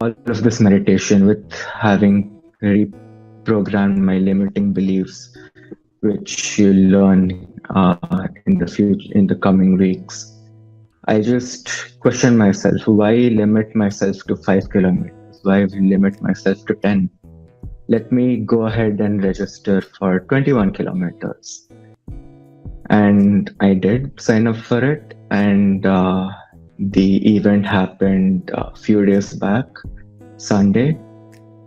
all of this meditation, with having reprogrammed my limiting beliefs, which you learn in the future, in the coming weeks, I just question myself: why limit myself to 5 kilometers? Why limit myself to 10? Let me go ahead and register for 21 kilometers. And I did sign up for it, and the event happened a few days back, Sunday.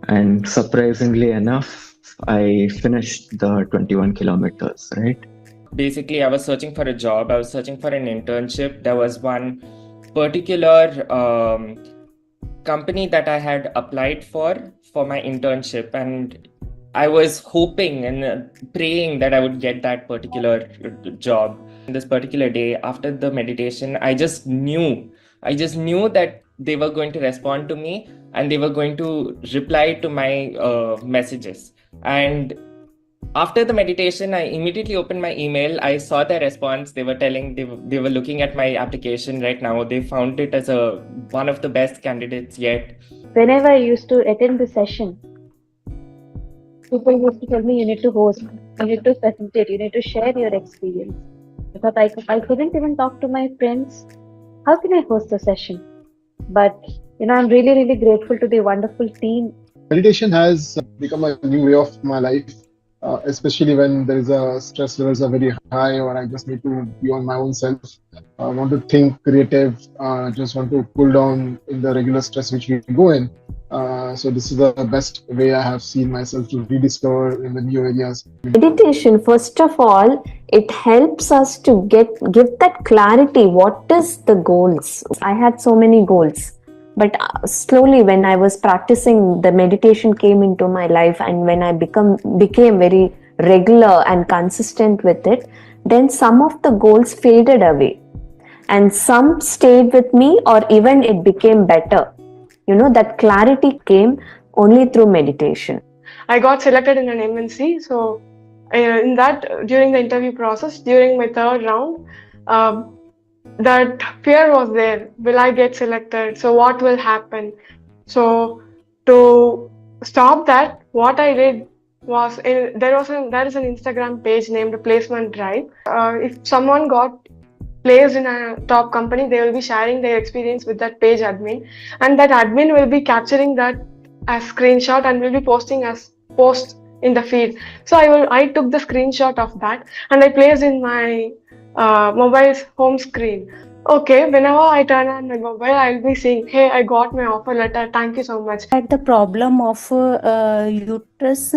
And surprisingly enough, I finished the 21 kilometers, right? Basically, I was searching for a job. I was searching for an internship. There was one particular company that I had applied for my internship, and I was hoping and praying that I would get that particular job. This particular day after the meditation, I just knew that they were going to respond to me and they were going to reply to my messages. And after the meditation, I immediately opened my email. I saw their response. They were telling they were looking at my application right now. They found it as one of the best candidates yet. Whenever I used to attend the session, people used to tell me, you need to host, you need to facilitate, you need to share your experience. I thought I couldn't even talk to my friends. How can I host a session? But I'm really, really grateful to the wonderful team. Meditation has become a new way of my life, especially when there is a stress levels are very high, or I just need to be on my own self. I want to think creative, just want to cool down in the regular stress which we go in. So this is the best way I have seen myself to rediscover in the new areas. Meditation, first of all, it helps us to give that clarity. What is the goals? I had so many goals, but slowly when I was practicing, the meditation came into my life, and when I became very regular and consistent with it, then some of the goals faded away and some stayed with me, or even it became better. That clarity came only through meditation. I got selected in an MNC, so in that, during the interview process, during my third round, that fear was there. Will I get selected? So what will happen? So to stop that, what I did was, there is an Instagram page named Placement Drive. If someone got placed in a top company, they will be sharing their experience with that page admin, and that admin will be capturing that as screenshot and will be posting as post in the feed. So I took the screenshot of that and I placed in my mobile's home screen. Okay, whenever I turn on my mobile, I'll be saying, hey, I got my offer letter, thank you so much. At the problem of uterus,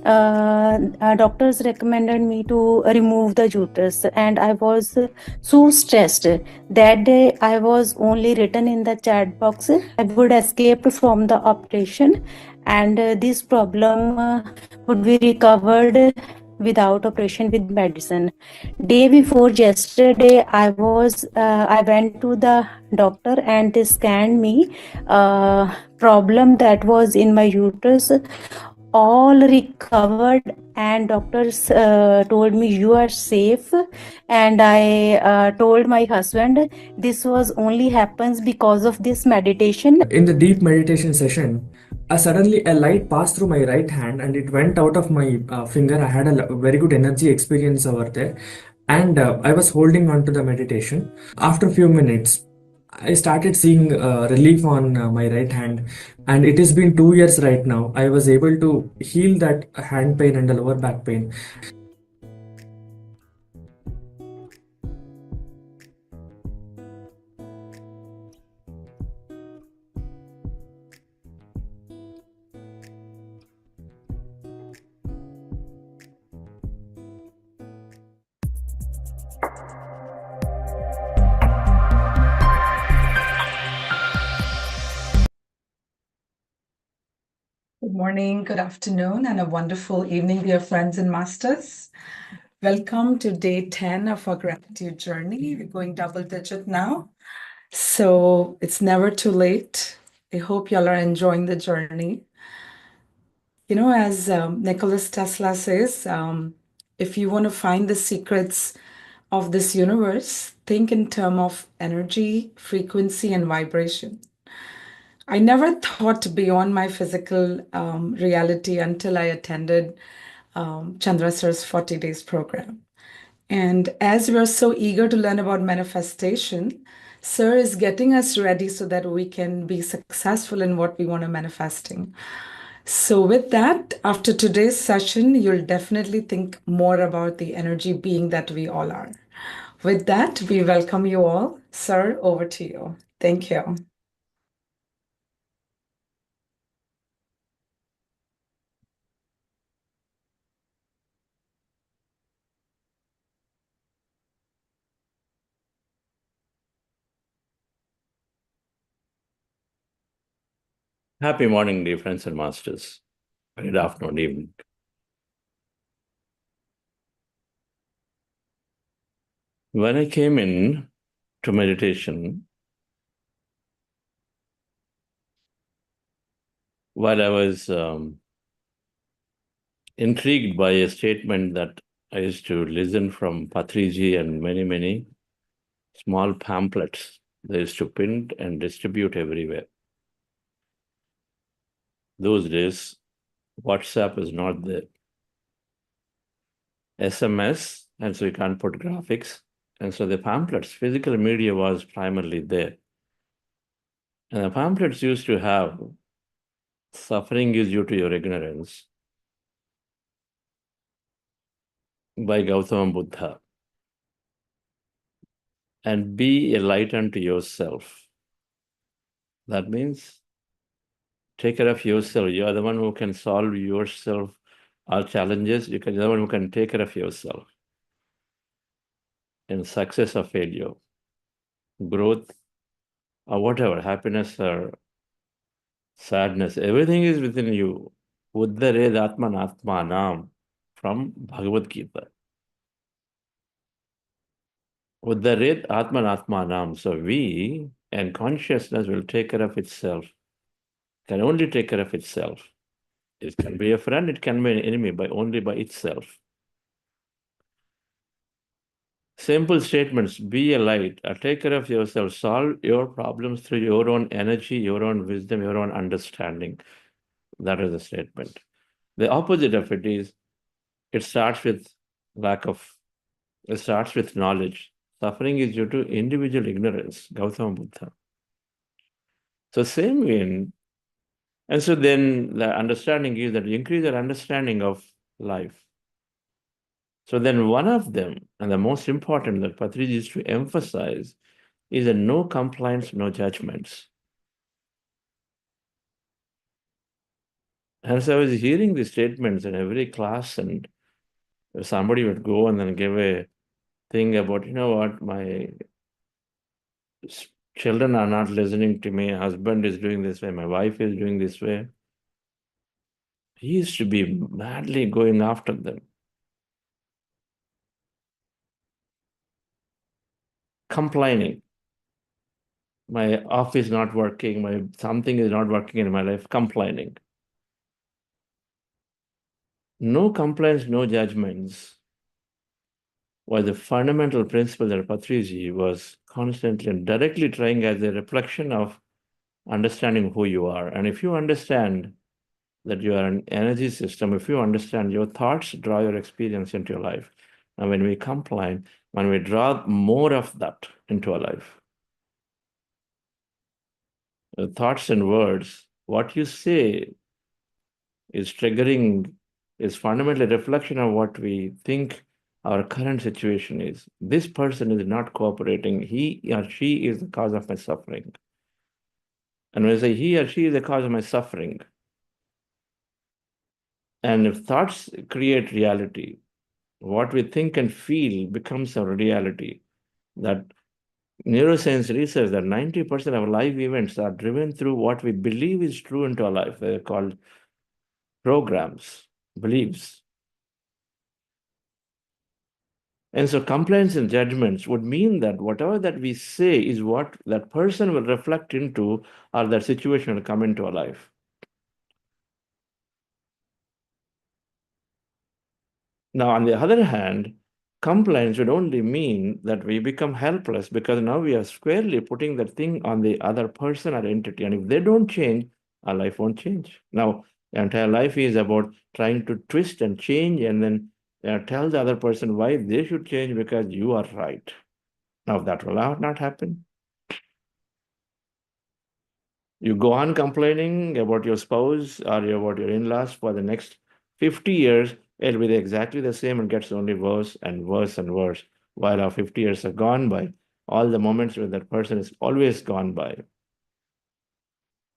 doctors recommended me to remove the uterus, and I was so stressed. That day I was only written in the chat box, I would escape from the operation, and this problem would be recovered without operation with medicine. Day before yesterday, I went to the doctor and they scanned me. Problem that was in my uterus all recovered, and doctors told me you are safe. And I told my husband this was only happens because of this meditation. In the deep meditation session, suddenly a light passed through my right hand and it went out of my finger. I had a very good energy experience over there, and I was holding on to the meditation. After a few minutes, I started seeing relief on my right hand, and it has been 2 years right now. I was able to heal that hand pain and the lower back pain. Good morning, good afternoon, and a wonderful evening, dear friends and masters. Welcome to day 10 of our gratitude journey. We're going double digit now, so it's never too late. I hope y'all are enjoying the journey. As Nicholas Tesla says, if you want to find the secrets of this universe, think in terms of energy, frequency, and vibration. I never thought beyond my physical reality until I attended Chandra Sir's 40 days program. And as we're so eager to learn about manifestation, Sir is getting us ready so that we can be successful in what we want to manifesting. So with that, after today's session, you'll definitely think more about the energy being that we all are. With that, we welcome you all. Sir, over to you. Thank you. Happy morning, dear friends and masters. Good afternoon, evening. When I came in to meditation, while I was intrigued by a statement that I used to listen from Patriji and many small pamphlets they used to print and distribute everywhere. Those days, WhatsApp was not there. SMS, and so you can't put graphics. And so the pamphlets, physical media was primarily there. And the pamphlets used to have suffering is due to your ignorance by Gautama Buddha. And be a light unto yourself. That means take care of yourself. You are the one who can solve yourself all challenges. You're the one who can take care of yourself. In success or failure, growth or whatever, happiness or sadness, everything is within you. Uddhared Atman Atmanam from Bhagavad Gita. Uddhared Atman Atmanam. So we and consciousness will take care of itself. Can only take care of itself. It can be a friend, it can be an enemy, only by itself. Simple statements, be a light, take care of yourself, solve your problems through your own energy, your own wisdom, your own understanding. That is the statement. The opposite of it is, it starts with knowledge. Suffering is due to individual ignorance, Gautama Buddha. So same way, and so then the understanding is that you increase your understanding of life. So then one of them, and the most important that Patriji is to emphasize, is a no complaints, no judgments. And so I was hearing these statements in every class, and somebody would go and then give a thing about, you know what, my children are not listening to me, husband is doing this way, my wife is doing this way. He used to be madly going after them. Complaining. My office is not working, something is not working in my life, complaining. No complaints, no judgments was the fundamental principle that Patriji was constantly and directly trying as a reflection of understanding who you are. And if you understand that you are an energy system, if you understand your thoughts draw your experience into your life. And when we complain, when we draw more of that into our life, the thoughts and words, what you say is triggering, is fundamentally a reflection of what we think our current situation is. This person is not cooperating. He or she is the cause of my suffering. And when I say he or she is the cause of my suffering, and if thoughts create reality, what we think and feel becomes our reality. That neuroscience research that 90% of life events are driven through what we believe is true into our life. They're called programs, beliefs. And so complaints and judgments would mean that whatever that we say is what that person will reflect into, or that situation will come into our life. Now, on the other hand, compliance would only mean that we become helpless because now we are squarely putting that thing on the other person or entity. And if they don't change, our life won't change. Now, the entire life is about trying to twist and change and then tell the other person why they should change because you are right. Now, that will not happen. You go on complaining about your spouse or about your in-laws for the next 50 years, it'll be exactly the same and gets only worse and worse and worse. While our 50 years are gone by, all the moments with that person is always gone by.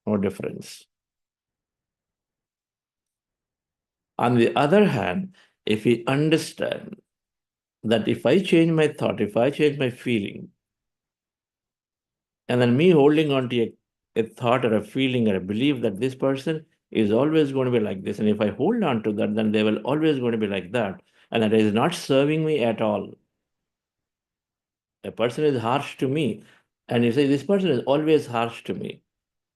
No difference. On the other hand, if we understand that if I change my thought, if I change my feeling, and then me holding on to a thought or a feeling or a belief that this person is always going to be like this, and if I hold on to that, then they will always going to be like that, and that is not serving me at all. A person is harsh to me, and you say, this person is always harsh to me.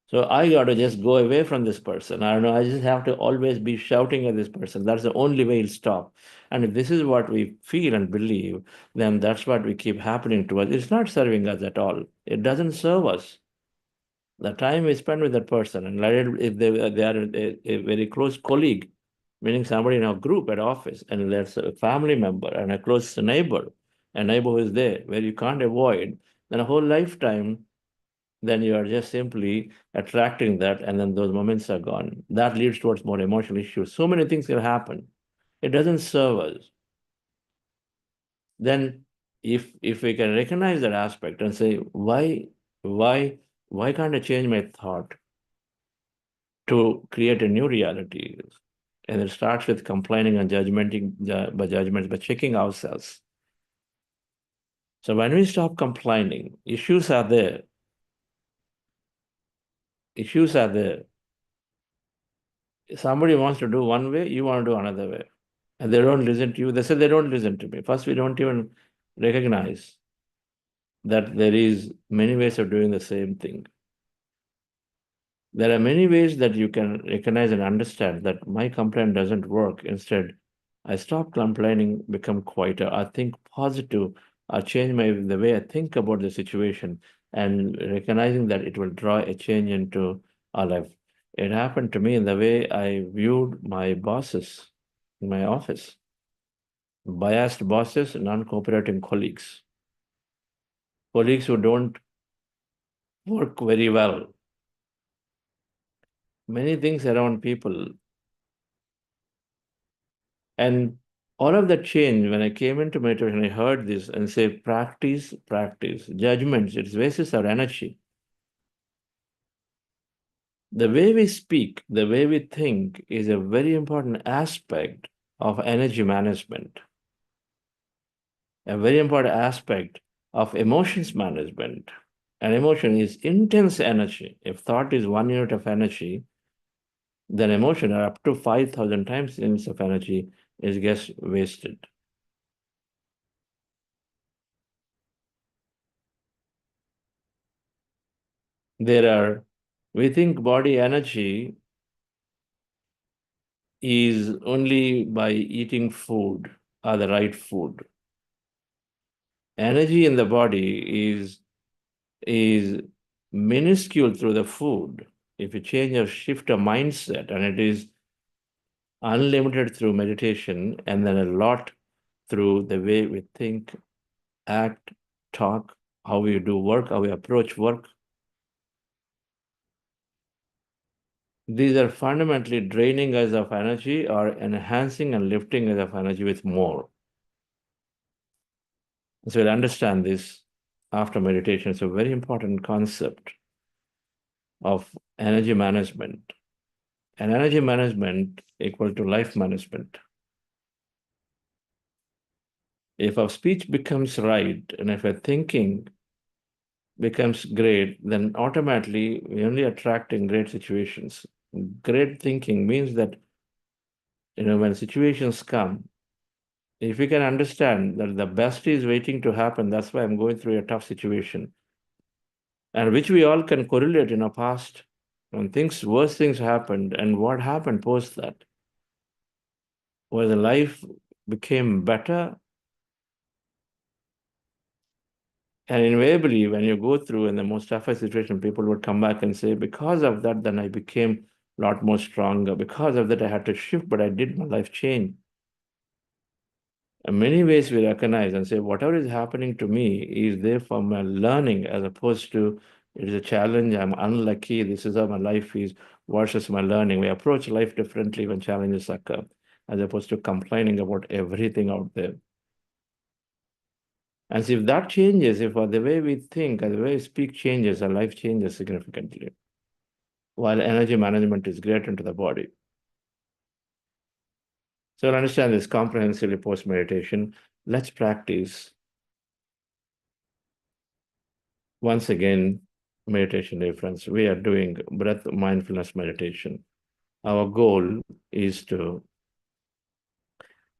So I got to just go away from this person. I don't know, I just have to always be shouting at this person. That's the only way it'll stop. And if this is what we feel and believe, then that's what we keep happening to us. It's not serving us at all. It doesn't serve us. The time we spend with that person, and if they are a very close colleague, meaning somebody in our group at office, and there's a family member and a close neighbor, a neighbor who is there, where you can't avoid, then a whole lifetime, then you are just simply attracting that, and then those moments are gone. That leads towards more emotional issues. So many things can happen. It doesn't serve us. Then if we can recognize that aspect and say, why can't I change my thought to create a new reality? And it starts with complaining and judgments, by checking ourselves. So when we stop complaining, issues are there. Issues are there. Somebody wants to do one way, you want to do another way. And they don't listen to you. They say they don't listen to me. First, we don't even recognize that there is many ways of doing the same thing. There are many ways that you can recognize and understand that my complaint doesn't work. Instead, I stop complaining, become quieter. I think positive. I change the way I think about the situation, and recognizing that it will draw a change into our life. It happened to me in the way I viewed my bosses in my office. Biased bosses, non-cooperating colleagues. Colleagues who don't work very well. Many things around people. And all of that changed when I came into meditation. I heard this and say, practice. Judgments, its basis are energy. The way we speak, the way we think is a very important aspect of energy management. A very important aspect of emotions management. And emotion is intense energy. If thought is 1 unit of energy, then emotion are up to 5,000 times units of energy gets wasted. We think body energy is only by eating food or the right food. Energy in the body is minuscule through the food. If you change or shift a mindset, and it is unlimited through meditation, and then a lot through the way we think, act, talk, how we do work, how we approach work. These are fundamentally draining us of energy or enhancing and lifting us of energy with more. So we'll understand this after meditation. It's a very important concept of energy management. And energy management equal to life management. If our speech becomes right, and if our thinking becomes great, then automatically we're only attracting great situations. Great thinking means that, when situations come, if we can understand that the best is waiting to happen, that's why I'm going through a tough situation, and which we all can correlate in our past, when worse things happened, and what happened post that, where the life became better, And invariably, when you go through in the most toughest situation, people would come back and say, because of that, then I became a lot more stronger. Because of that, I had to shift, but I did, my life change. In many ways, we recognize and say, whatever is happening to me is there for my learning, as opposed to it is a challenge, I'm unlucky, this is how my life is, versus my learning. We approach life differently when challenges occur, as opposed to complaining about everything out there. And so if that changes, if the way we think and the way we speak changes, our life changes significantly. While energy management is great into the body. So to understand this comprehensively post-meditation, let's practice. Once again, meditation, dear friends, we are doing breath mindfulness meditation. Our goal is to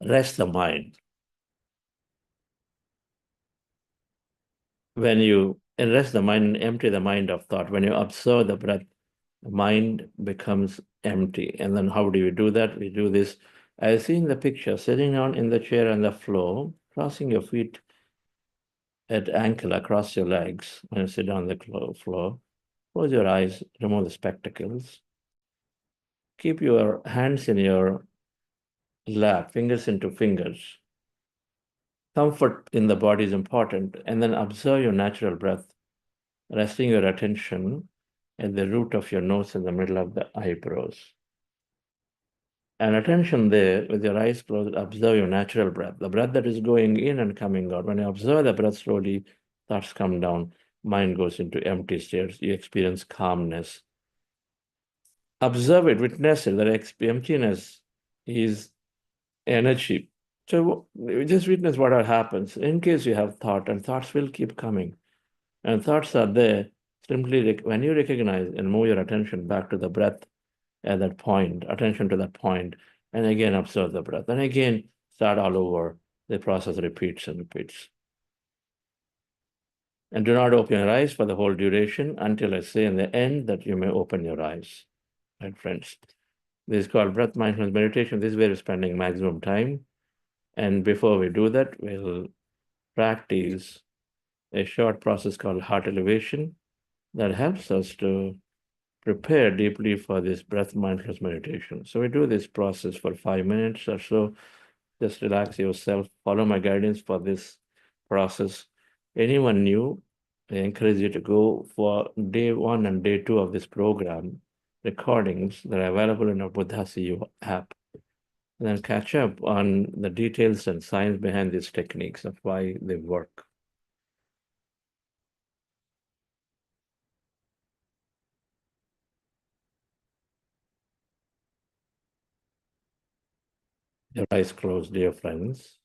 rest the mind. When you rest the mind and empty the mind of thought, when you observe the breath, the mind becomes empty. And then how do we do that? We do this, as seen in the picture, sitting down in the chair on the floor, crossing your feet at ankle across your legs when you sit on the floor. Close your eyes, remove the spectacles. Keep your hands in your lap, fingers into fingers. Comfort in the body is important. And then observe your natural breath, resting your attention at the root of your nose in the middle of the eyebrows. And attention there, with your eyes closed, observe your natural breath, the breath that is going in and coming out. When you observe the breath slowly, thoughts come down, mind goes into empty states, you experience calmness. Observe it, witness it, that emptiness is energy. So just witness what happens. In case you have thought, and thoughts will keep coming, and thoughts are there, simply when you recognize and move your attention back to the breath at that point, attention to that point, and again observe the breath, and again start all over. The process repeats and repeats. And do not open your eyes for the whole duration until I say in the end that you may open your eyes. Right, friends? This is called breath mindfulness meditation. This is where we're spending maximum time. And before we do that, we'll practice a short process called heart elevation that helps us to prepare deeply for this breath mindfulness meditation. So we do this process for 5 minutes or so. Just relax yourself, follow my guidance for this process. Anyone new, I encourage you to go for day 1 and day 2 of this program, recordings that are available in our Buddha CU app. And then catch up on the details and science behind these techniques of why they work. Your eyes closed, dear friends.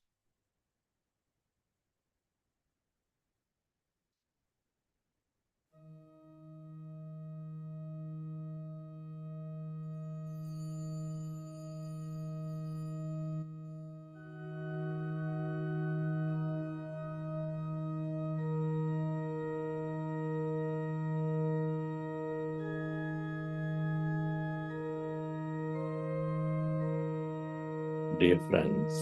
Dear friends,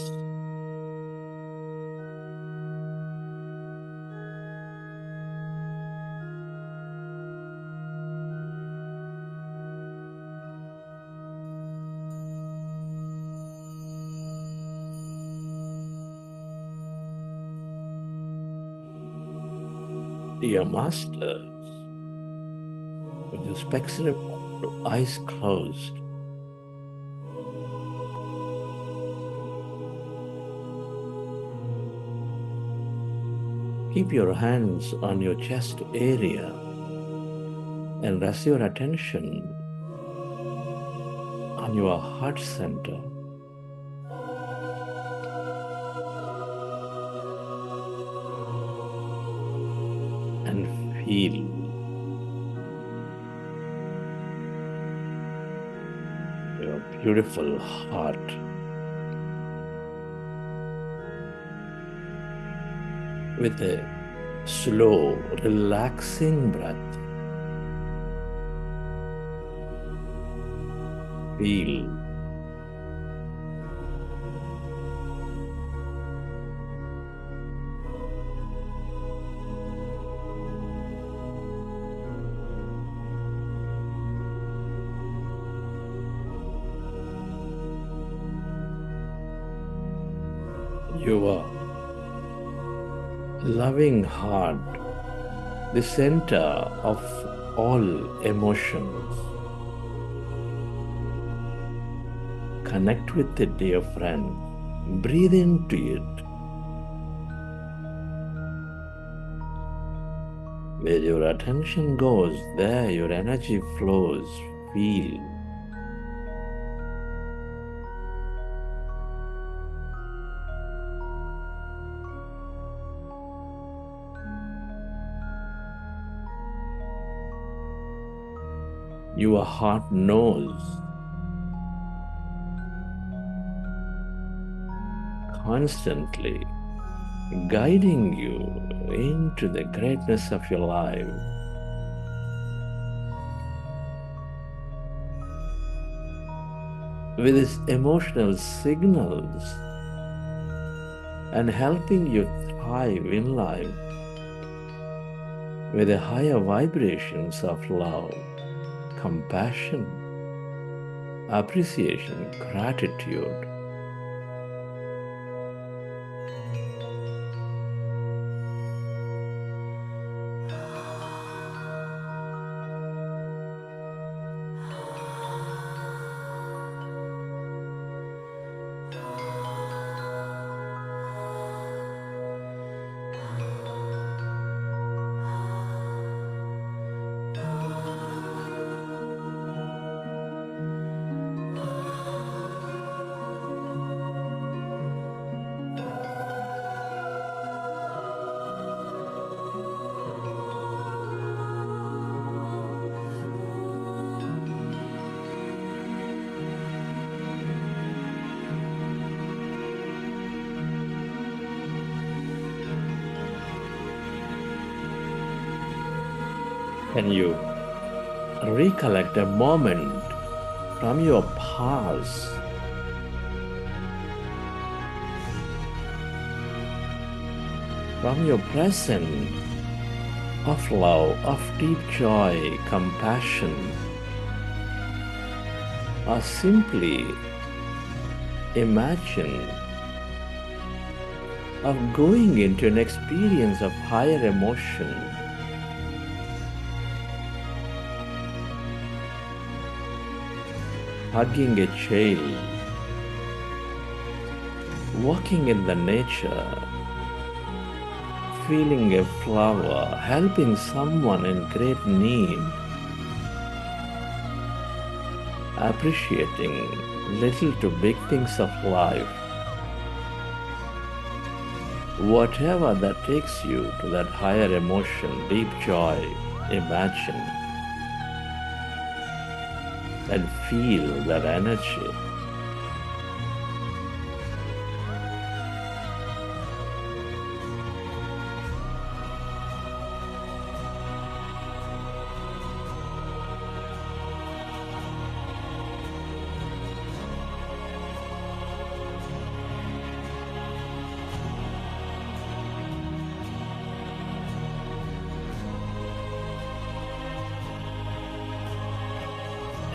dear masters, with your spectral eyes closed, keep your hands on your chest area and rest your attention on your heart center. And feel your beautiful heart. With a slow, relaxing breath, feel Your loving heart, the center of all emotions. Connect with it, dear friend. Breathe into it. Where your attention goes, there your energy flows. Feel. Your heart knows. Constantly guiding you into the greatness of your life. With its emotional signals and helping you thrive in life with the higher vibrations of love, compassion, appreciation, gratitude. Can you recollect a moment from your past from your present of love, of deep joy, compassion, or simply imagine of going into an experience of higher emotion? Hugging a child, walking in the nature, feeling a flower, helping someone in great need, appreciating little to big things of life. Whatever that takes you to that higher emotion, deep joy, imagine and feel that energy.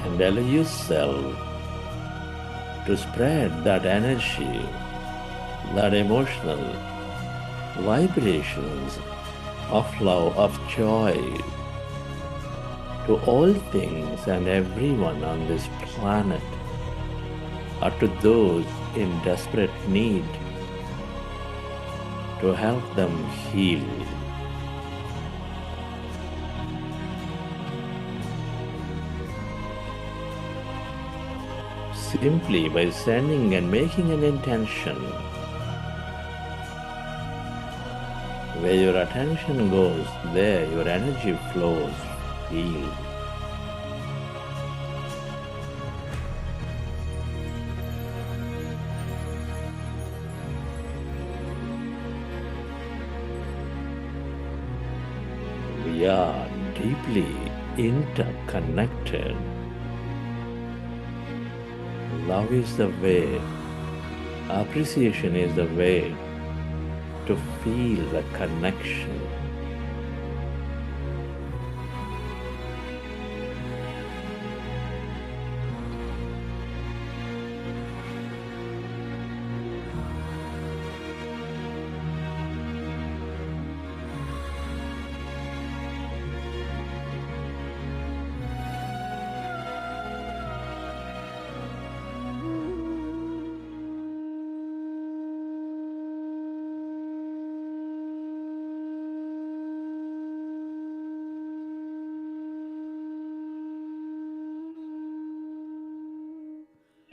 And allow yourself to spread that energy, that emotional vibrations of love, of joy to all things and everyone on this planet, or to those in desperate need, to help them heal. Simply by sending and making an intention. Where your attention goes, there your energy flows. Feel. We are deeply interconnected. Love is the way, appreciation is the way to feel the connection.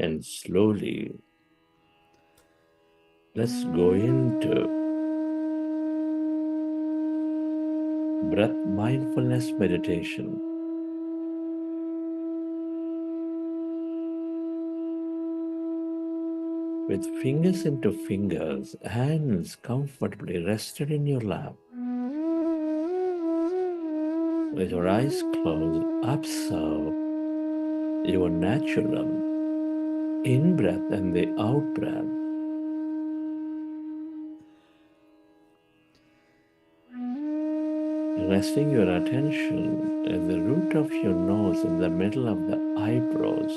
and slowly. Let's go into breath mindfulness meditation. With fingers into fingers, hands comfortably rested in your lap. With your eyes closed, observe your natural in-breath and the out-breath. Resting your attention at the root of your nose in the middle of the eyebrows.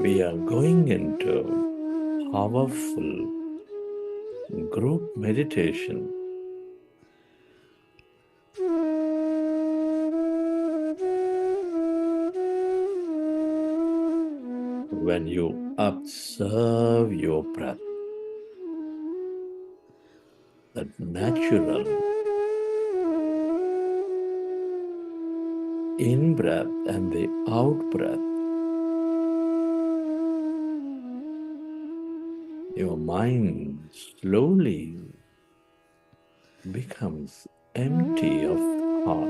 We are going into powerful group meditation. When you observe your breath, that natural in-breath and the out-breath, your mind slowly becomes empty of thought.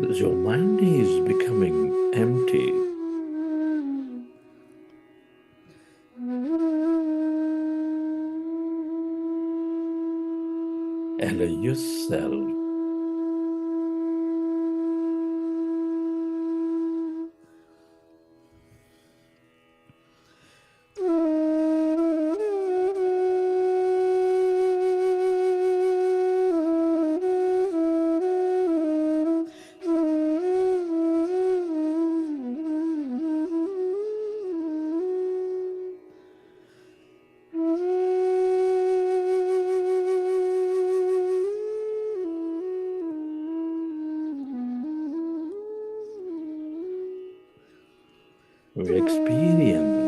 Your mind is becoming empty. Allow yourself to experience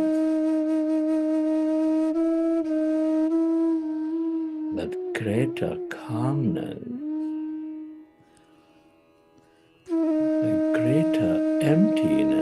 that greater calmness, a greater emptiness.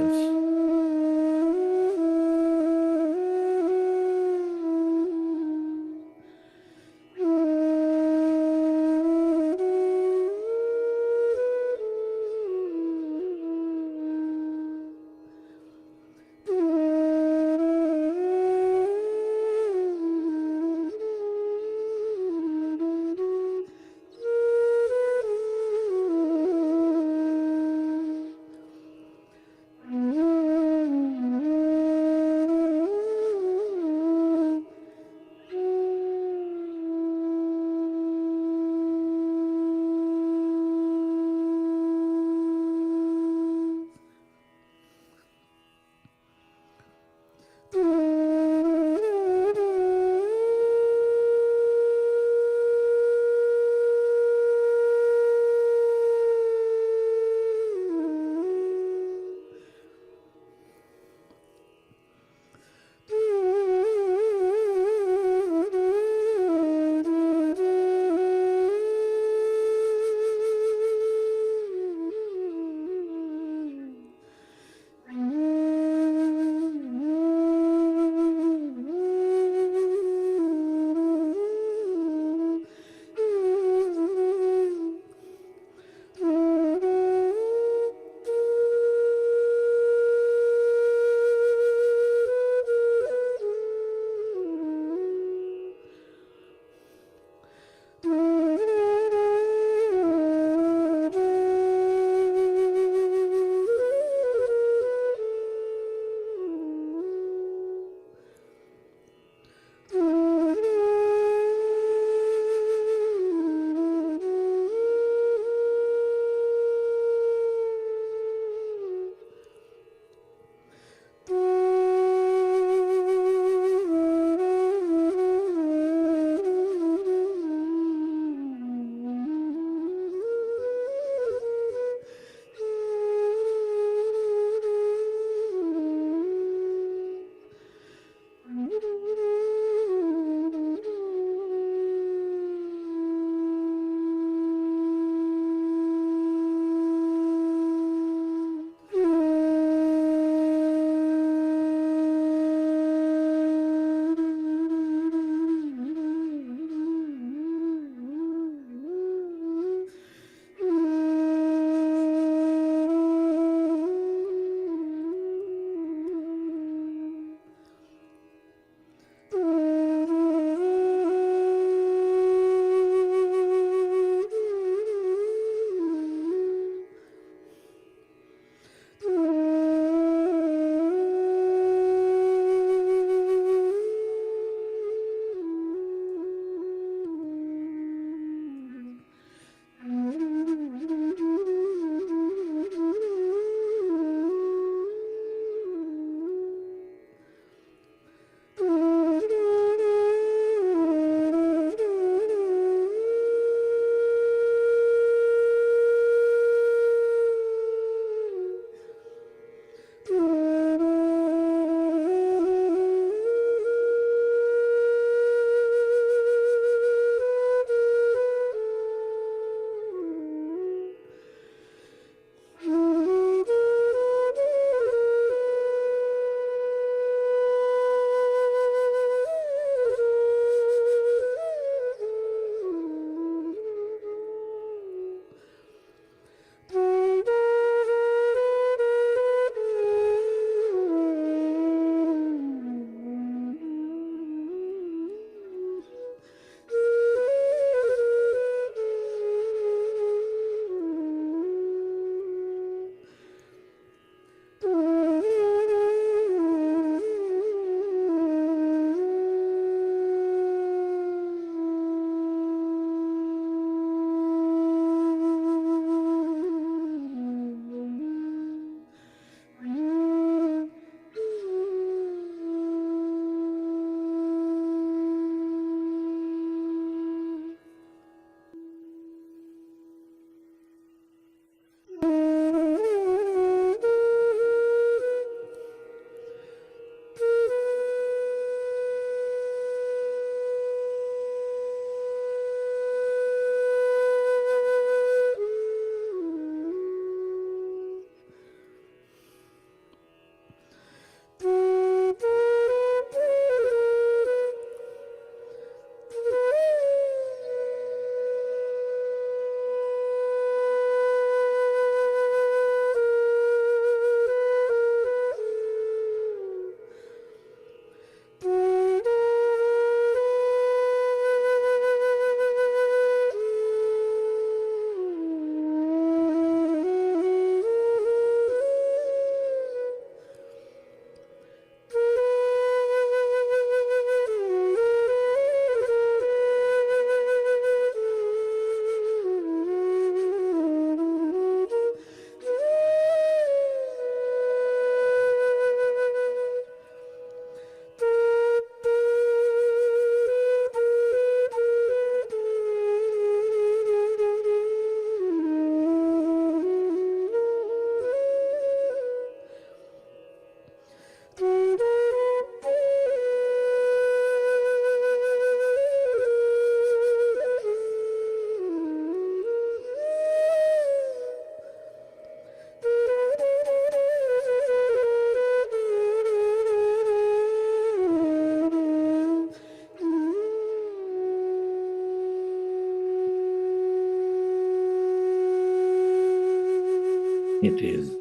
It is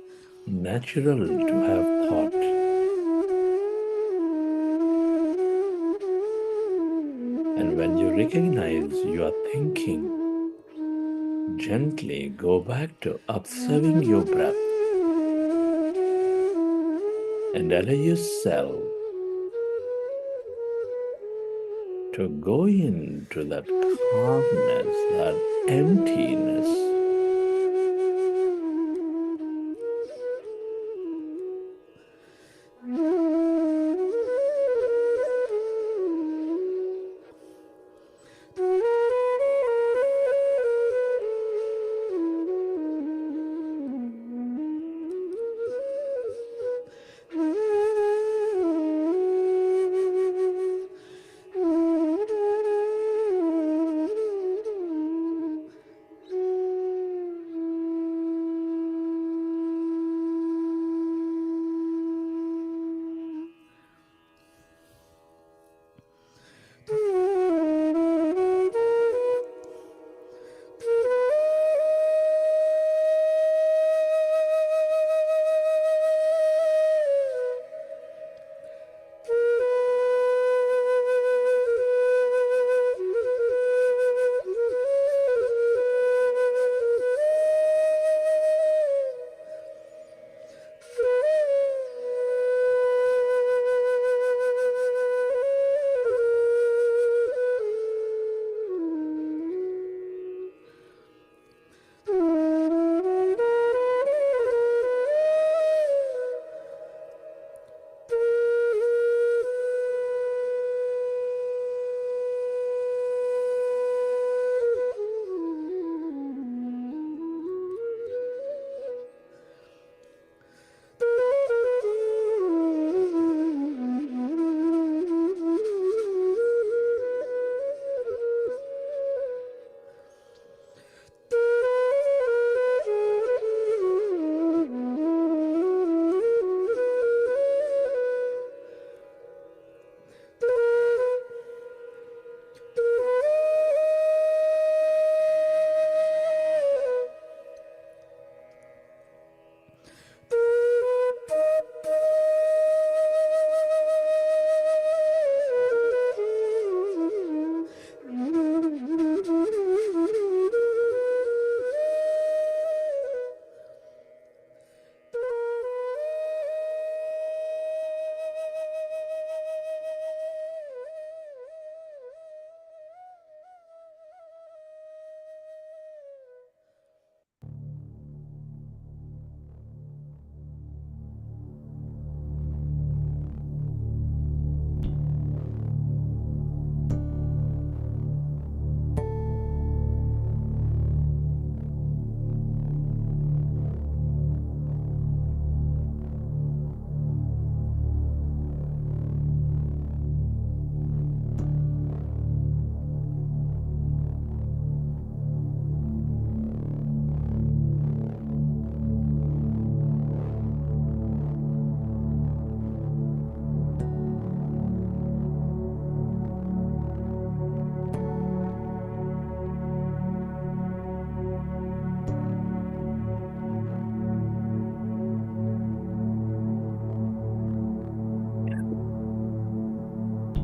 natural to have thought. And when you recognize you are thinking, gently go back to observing your breath and allow yourself to go into that calmness, that emptiness.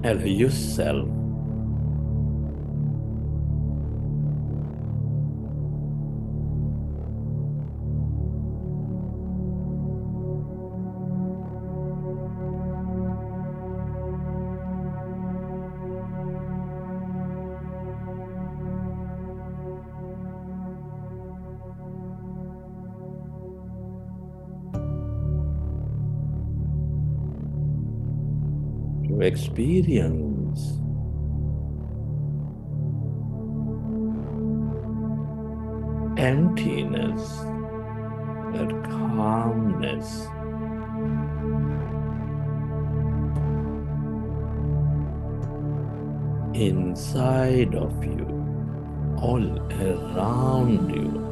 Allow yourself to experience emptiness, that calmness. Inside of you, all around you.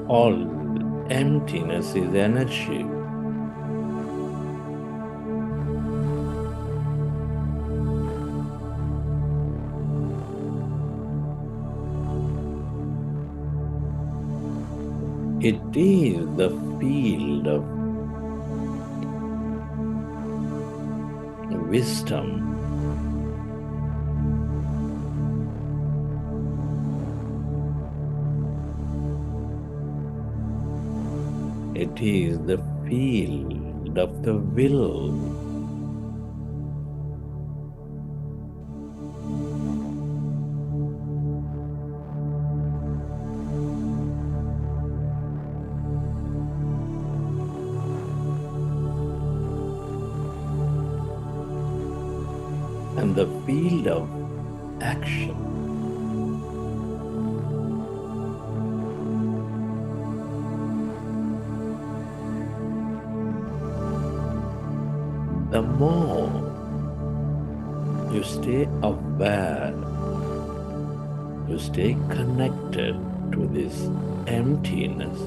All emptiness is energy. It is the field of wisdom. It is the field of the will. And the field of action. The more you stay aware, you stay connected to this emptiness,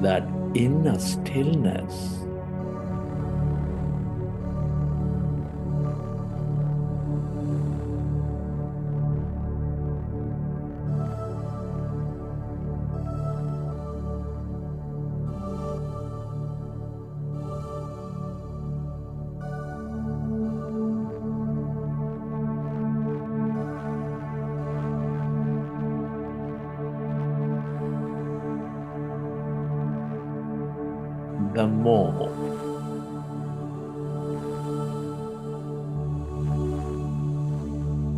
that inner stillness, the more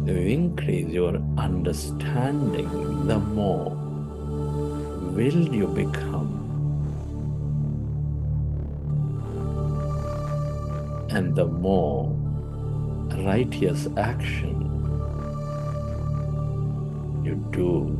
you increase your understanding, the more will you become. And the more righteous action you do.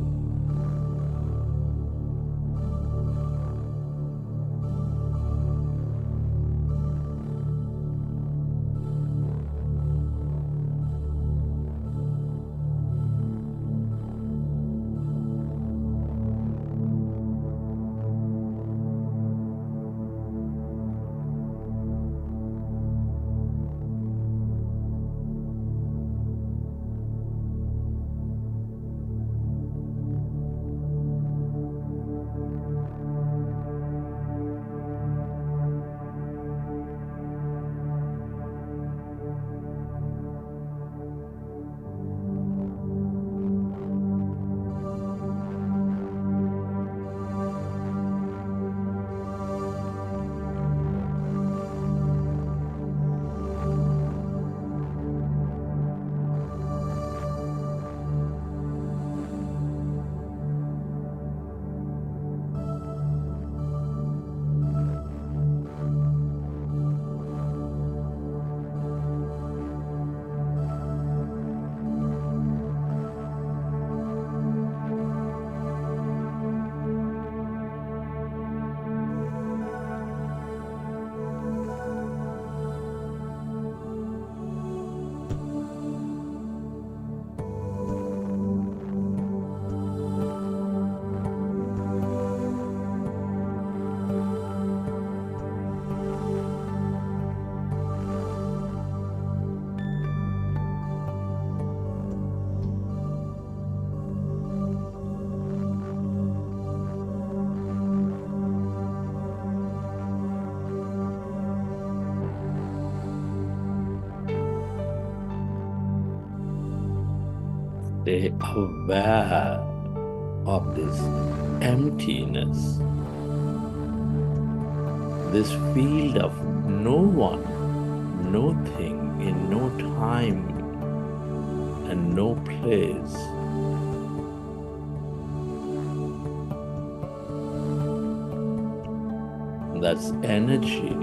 Stay aware of this emptiness, this field of no one, no thing, in no time and no place. That's energy.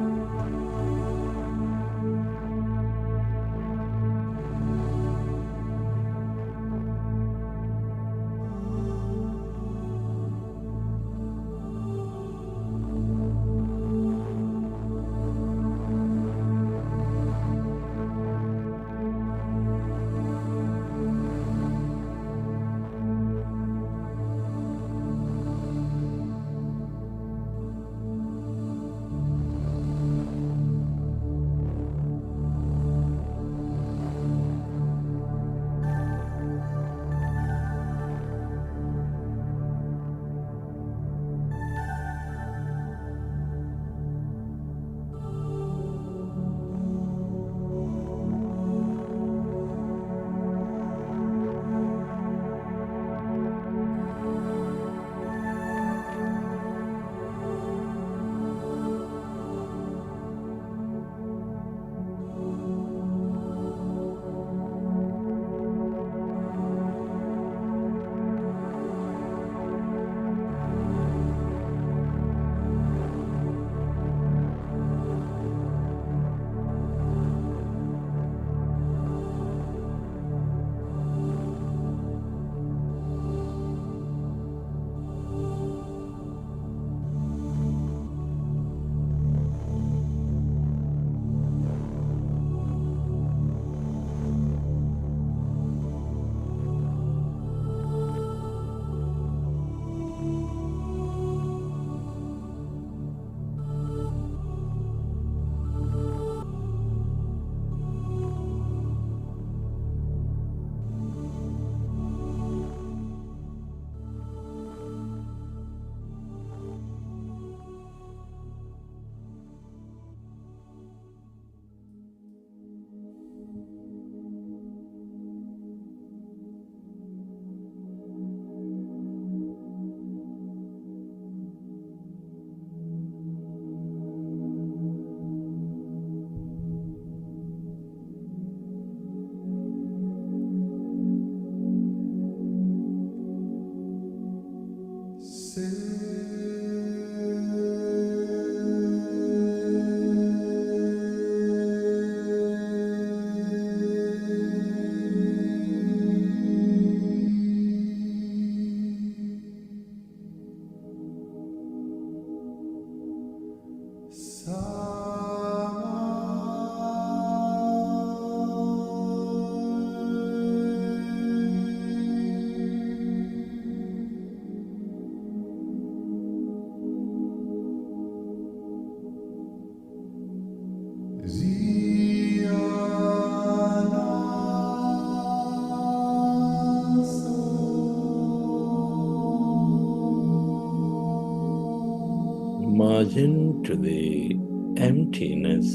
Merge into the emptiness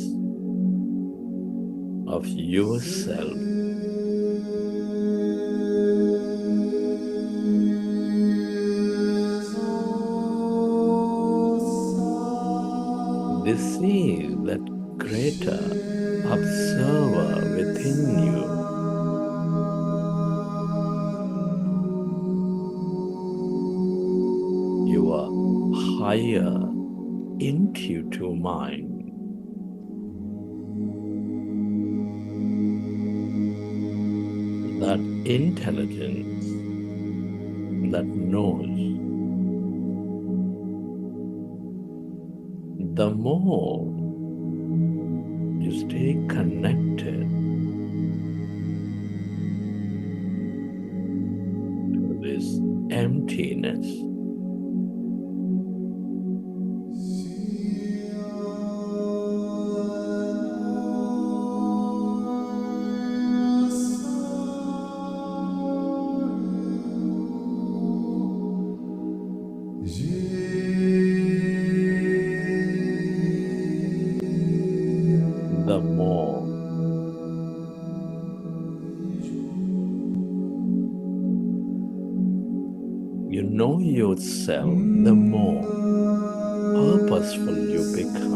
of yourself. This is that greater observer within you. Your higher intuitive mind. That intelligence that knows. The more you stay connected to this emptiness, the more you know yourself, the more purposeful you become.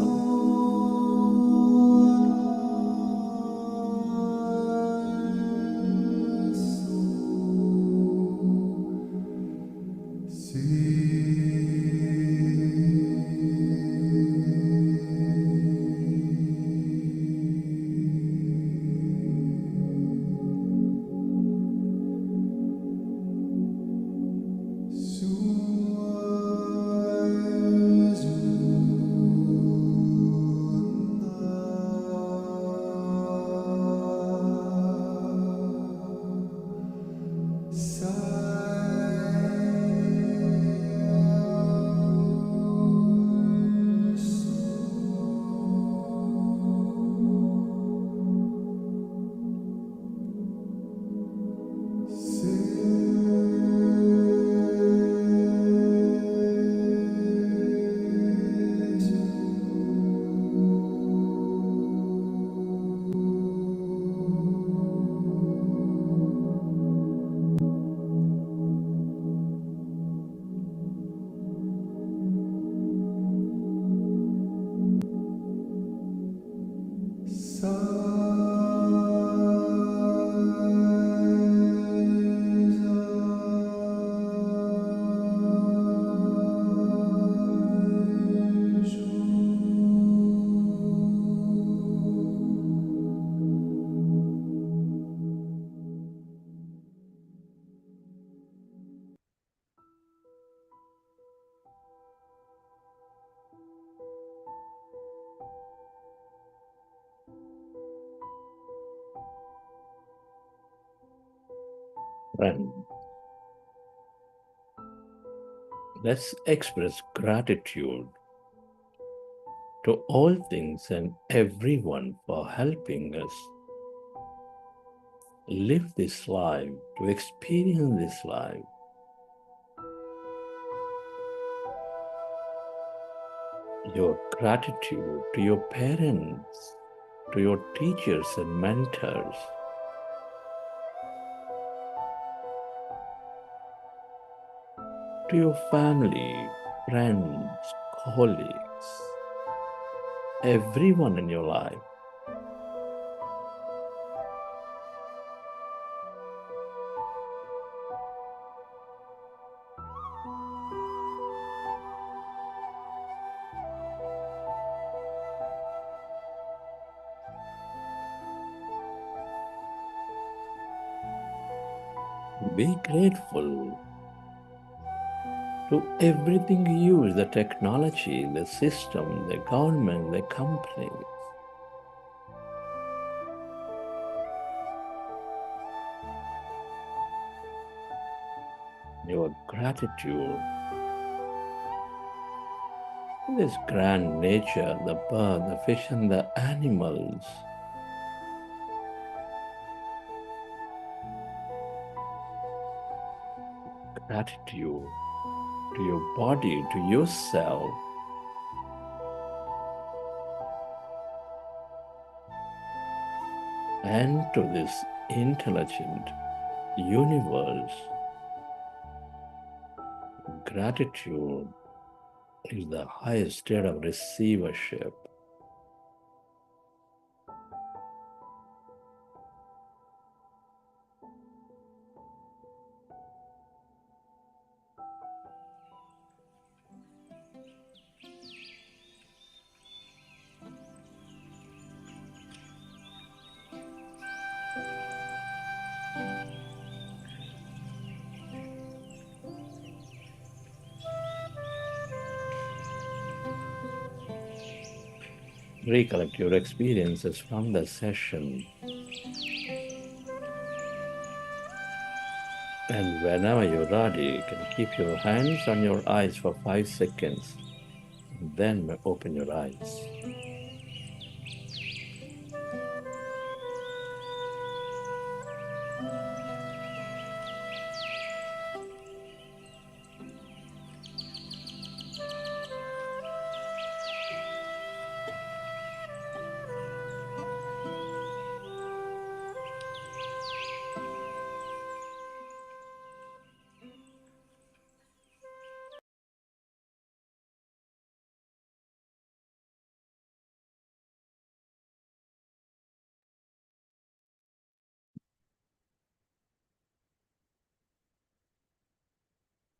Friend, let's express gratitude to all things and everyone for helping us live this life, to experience this life. Your gratitude to your parents, to your teachers and mentors, to your family, friends, colleagues, everyone in your life. Be grateful to everything you use, the technology, the system, the government, the companies. Your gratitude, this grand nature, the bird, the fish, and the animals. Gratitude to your body, to yourself. And to this intelligent universe. Gratitude is the highest state of receivership. Recollect your experiences from the session. And whenever you're ready, you can keep your hands on your eyes for 5 seconds. Then open your eyes.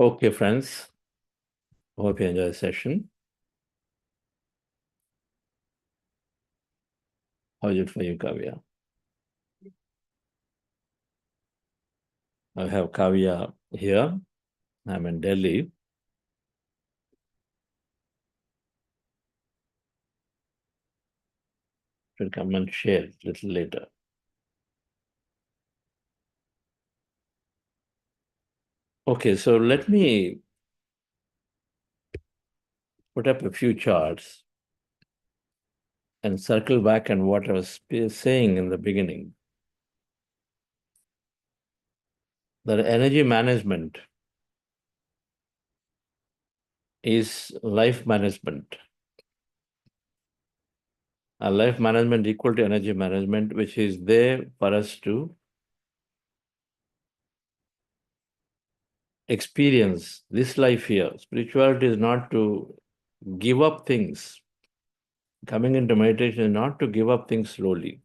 Okay, friends. Hope you enjoy the session. How is it for you, Kavya? I have Kavya here. I'm in Delhi. She'll come and share a little later. Okay, so let me put up a few charts and circle back on what I was saying in the beginning. That energy management is life management. A life management equal to energy management, which is there for us to experience this life here. Spirituality is not to give up things. Coming into meditation is not to give up things slowly.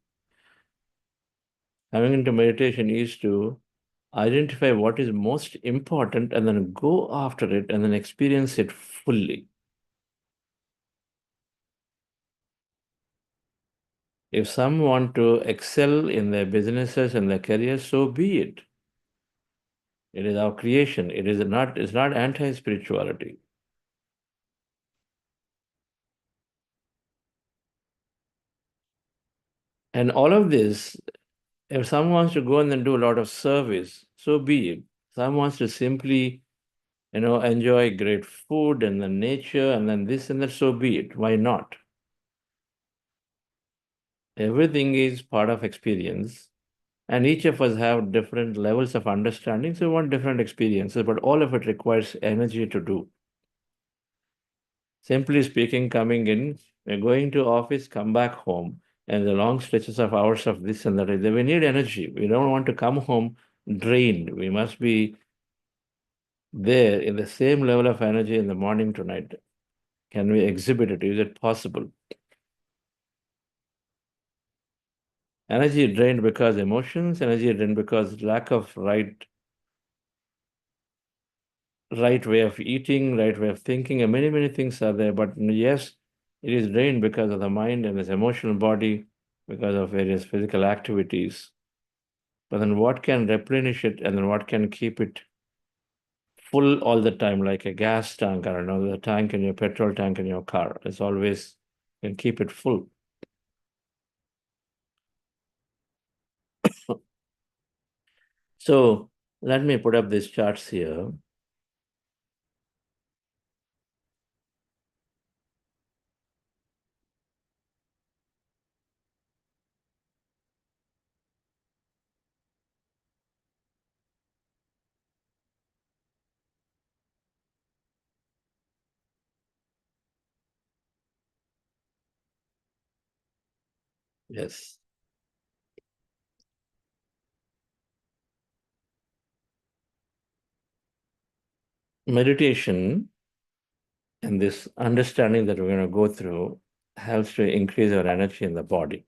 Coming into meditation is to identify what is most important and then go after it and then experience it fully. If some want to excel in their businesses and their careers, so be it. It is our creation. It's not anti-spirituality. And all of this, if someone wants to go and then do a lot of service, so be it. Someone wants to simply, enjoy great food and the nature and then this and that, so be it. Why not? Everything is part of experience. And each of us have different levels of understanding, so we want different experiences, but all of it requires energy to do. Simply speaking, coming in, we're going to office, come back home, and the long stretches of hours of this and that, we need energy. We don't want to come home drained. We must be there in the same level of energy in the morning to night. Can we exhibit it? Is it possible? Energy drained because emotions, energy drained because lack of right way of eating, right way of thinking, and many, many things are there. But yes, it is drained because of the mind and its emotional body, because of various physical activities. but then what can replenish it, and then what can keep it full all the time, like a gas tank, I don't know, the tank in your petrol tank in your car. It's always can keep it full. So let me put up these charts here. Yes. Meditation and this understanding that we're going to go through helps to increase our energy in the body.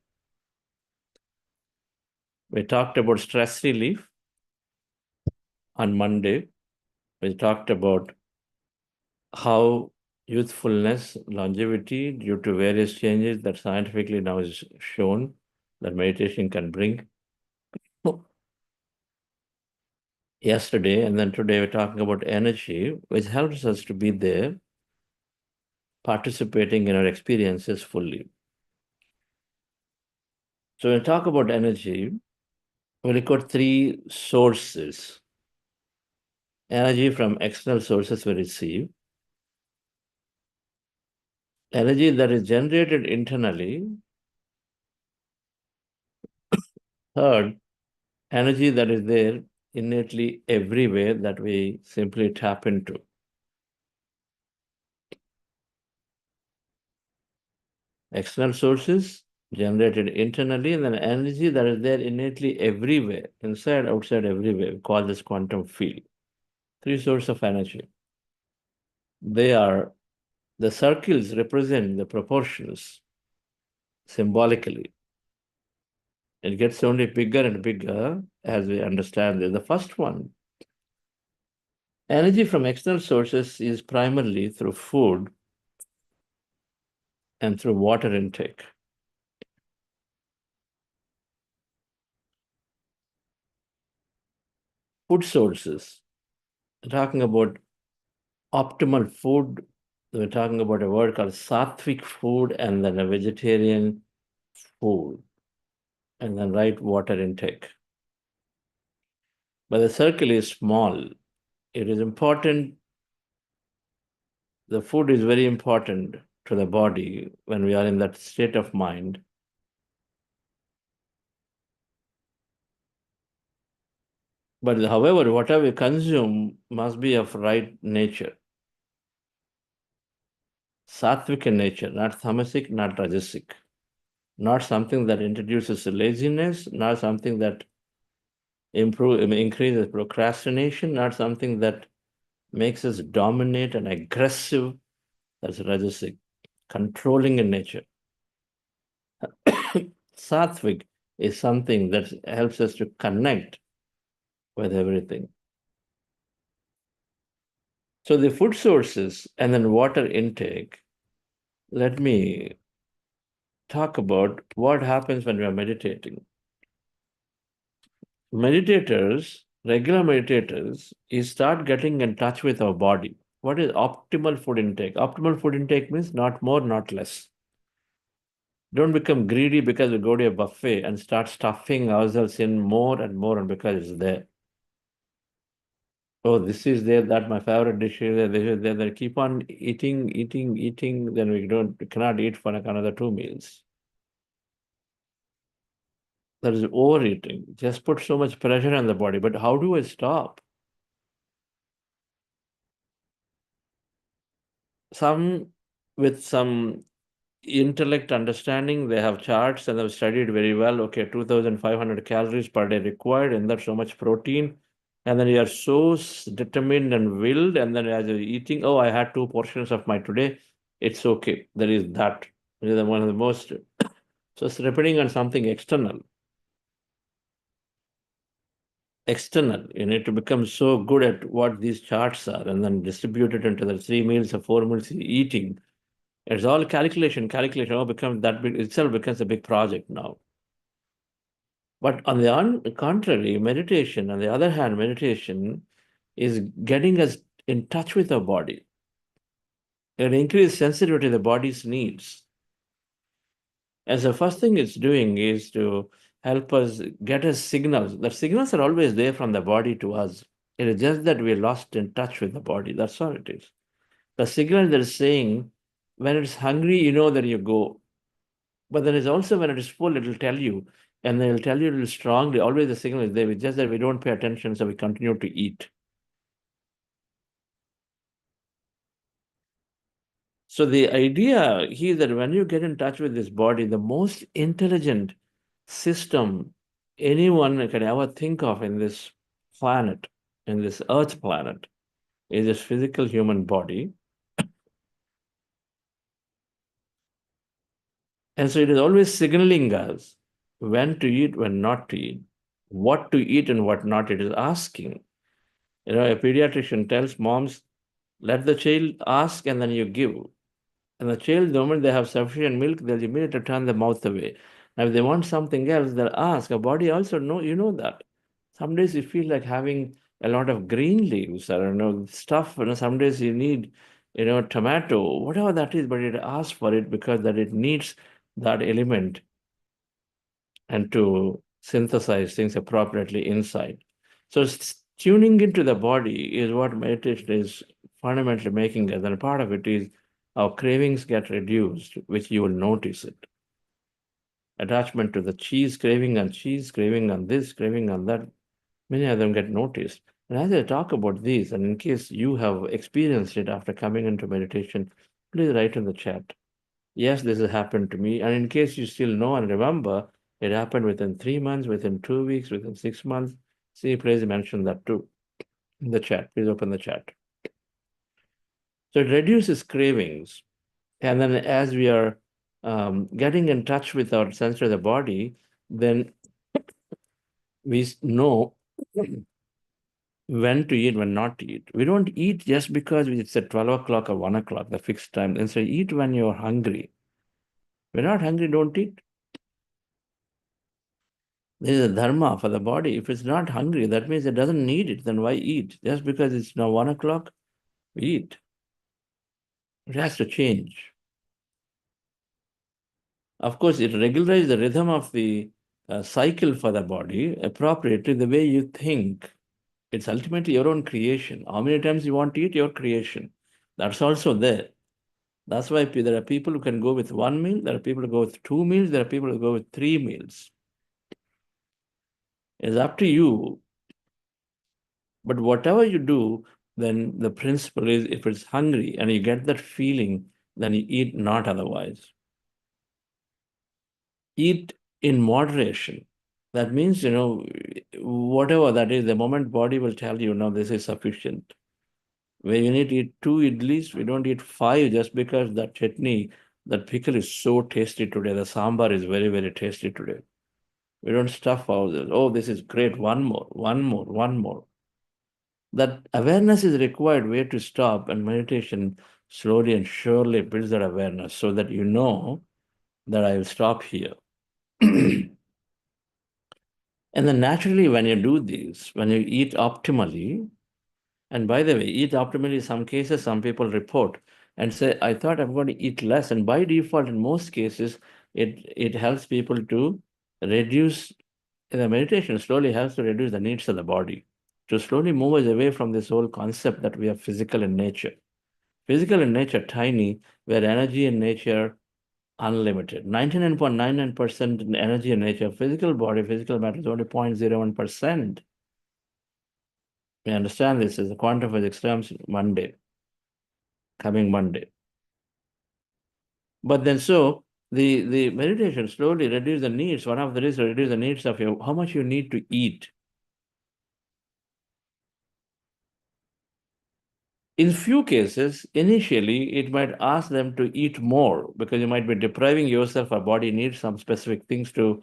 We talked about stress relief on Monday. We talked about how youthfulness, longevity, due to various changes that scientifically now is shown that meditation can bring. Yesterday, and then today we're talking about energy, which helps us to be there, participating in our experiences fully. So when we talk about energy, we record three sources. Energy from external sources we receive. Energy that is generated internally. Third, energy that is there innately everywhere that we simply tap into. External sources generated internally, and then energy that is there innately everywhere, inside, outside, everywhere. We call this quantum field. Three sources of energy. They are, the circles represent the proportions symbolically. It gets only bigger and bigger as we understand it. The first one, energy from external sources is primarily through food and through water intake. Food sources, we're talking about optimal food. We're talking about a word called sattvic food and then a vegetarian food, and then right water intake. But the circle is small. It is important. The food is very important to the body when we are in that state of mind. But however, whatever we consume must be of right nature. Sattvic in nature, not tamasic, not rajasic. Not something that introduces laziness, not something that increases procrastination, not something that makes us dominate and aggressive. That's rajasic, controlling in nature. Sattvic is something that helps us to connect with everything. So the food sources and then water intake, let me talk about what happens when we are meditating. Meditators, regular meditators, is start getting in touch with our body. What is optimal food intake? Optimal food intake means not more, not less. Don't become greedy because we go to a buffet and start stuffing ourselves in more and more and because it's there. Oh, this is there, that my favorite dish is there, this is there. They keep on eating, then we cannot eat for like another 2 meals. That is overeating. Just put so much pressure on the body. But how do I stop? Some with some intellect understanding, they have charts and they've studied very well. Okay, 2,500 calories per day required, and that's so much protein. And then you are so determined and willed, and then as you're eating, oh, I had 2 portions of my today. It's okay. There is that. It is one of the most. So it's depending on something external. You need to become so good at what these charts are and then distribute it into the 3 meals or 4 meals you're eating. It's all calculation. Itself becomes a big project now. But on the contrary, meditation, on the other hand, meditation is getting us in touch with our body. It increases sensitivity to the body's needs. And the first thing it's doing is to help us get us signals. The signals are always there from the body to us. It is just that we're lost in touch with the body. That's all it is. The signal that is saying, when it's hungry, you know that you go. But then it's also when it is full, it will tell you. And then it'll tell you a little strongly. Always the signal is there. It's just that we don't pay attention, so we continue to eat. So the idea here is that when you get in touch with this body, the most intelligent system anyone can ever think of in this planet, in this Earth planet, is this physical human body. And so it is always signaling us when to eat, when not to eat, what to eat and what not. It is asking. A pediatrician tells moms, let the child ask and then you give. And the child, the moment they have sufficient milk, they'll immediately turn the mouth away. Now, if they want something else, they'll ask. Our body also know that. Some days you feel like having a lot of green leaves, I don't know, stuff. Some days you need, tomato, whatever that is, but it asks for it because that it needs that element and to synthesize things appropriately inside. So tuning into the body is what meditation is fundamentally making us. And part of it is our cravings get reduced, which you will notice it. Attachment to the cheese, craving on cheese, craving on this, craving on that, many of them get noticed. And as I talk about these, and in case you have experienced it after coming into meditation, please write in the chat. Yes, this has happened to me. And in case you still know and remember, it happened within 3 months, within 2 weeks, within 6 months. See, please mention that too in the chat. Please open the chat. So it reduces cravings. And then as we are getting in touch with our sense of the body, then we know when to eat, when not to eat. We don't eat just because it's at 12 o'clock or 1 o'clock, the fixed time. And so eat when you're hungry. When you're not hungry, don't eat. There is a dharma for the body. If it's not hungry, that means it doesn't need it. Then why eat? Just because it's now 1 o'clock, we eat. It has to change. Of course, it regularizes the rhythm of the cycle for the body appropriately the way you think. It's ultimately your own creation. How many times you want to eat, your creation. That's also there. That's why there are people who can go with 1 meal, there are people who go with 2 meals, there are people who go with 3 meals. It's up to you. But whatever you do, then the principle is if it's hungry and you get that feeling, then you eat, not otherwise. Eat in moderation. That means, whatever that is, the moment body will tell you, no, this is sufficient. When you need to eat 2 idlis, we don't eat 5 just because that chutney, that pickle is so tasty today. The sambar is very, very tasty today. We don't stuff ourselves. Oh, this is great. One more, one more, one more. That awareness is required where to stop, and meditation slowly and surely builds that awareness so that you know that I will stop here. And then naturally, when you do this, when you eat optimally, and by the way, eat optimally, some cases, some people report and say, I thought I'm going to eat less. And by default, in most cases, it helps people to reduce, the meditation slowly helps to reduce the needs of the body, to slowly move us away from this whole concept that we are physical in nature. Physical in nature, tiny, where energy in nature, unlimited. 99.99% energy in nature, physical body, physical matter is only 0.01%. We understand this as the quantum physics terms Monday, coming Monday. But then so the meditation slowly reduce the needs. One of the reasons to reduce the needs of how much you need to eat. In few cases, initially, it might ask them to eat more because you might be depriving yourself. Our body needs some specific things to,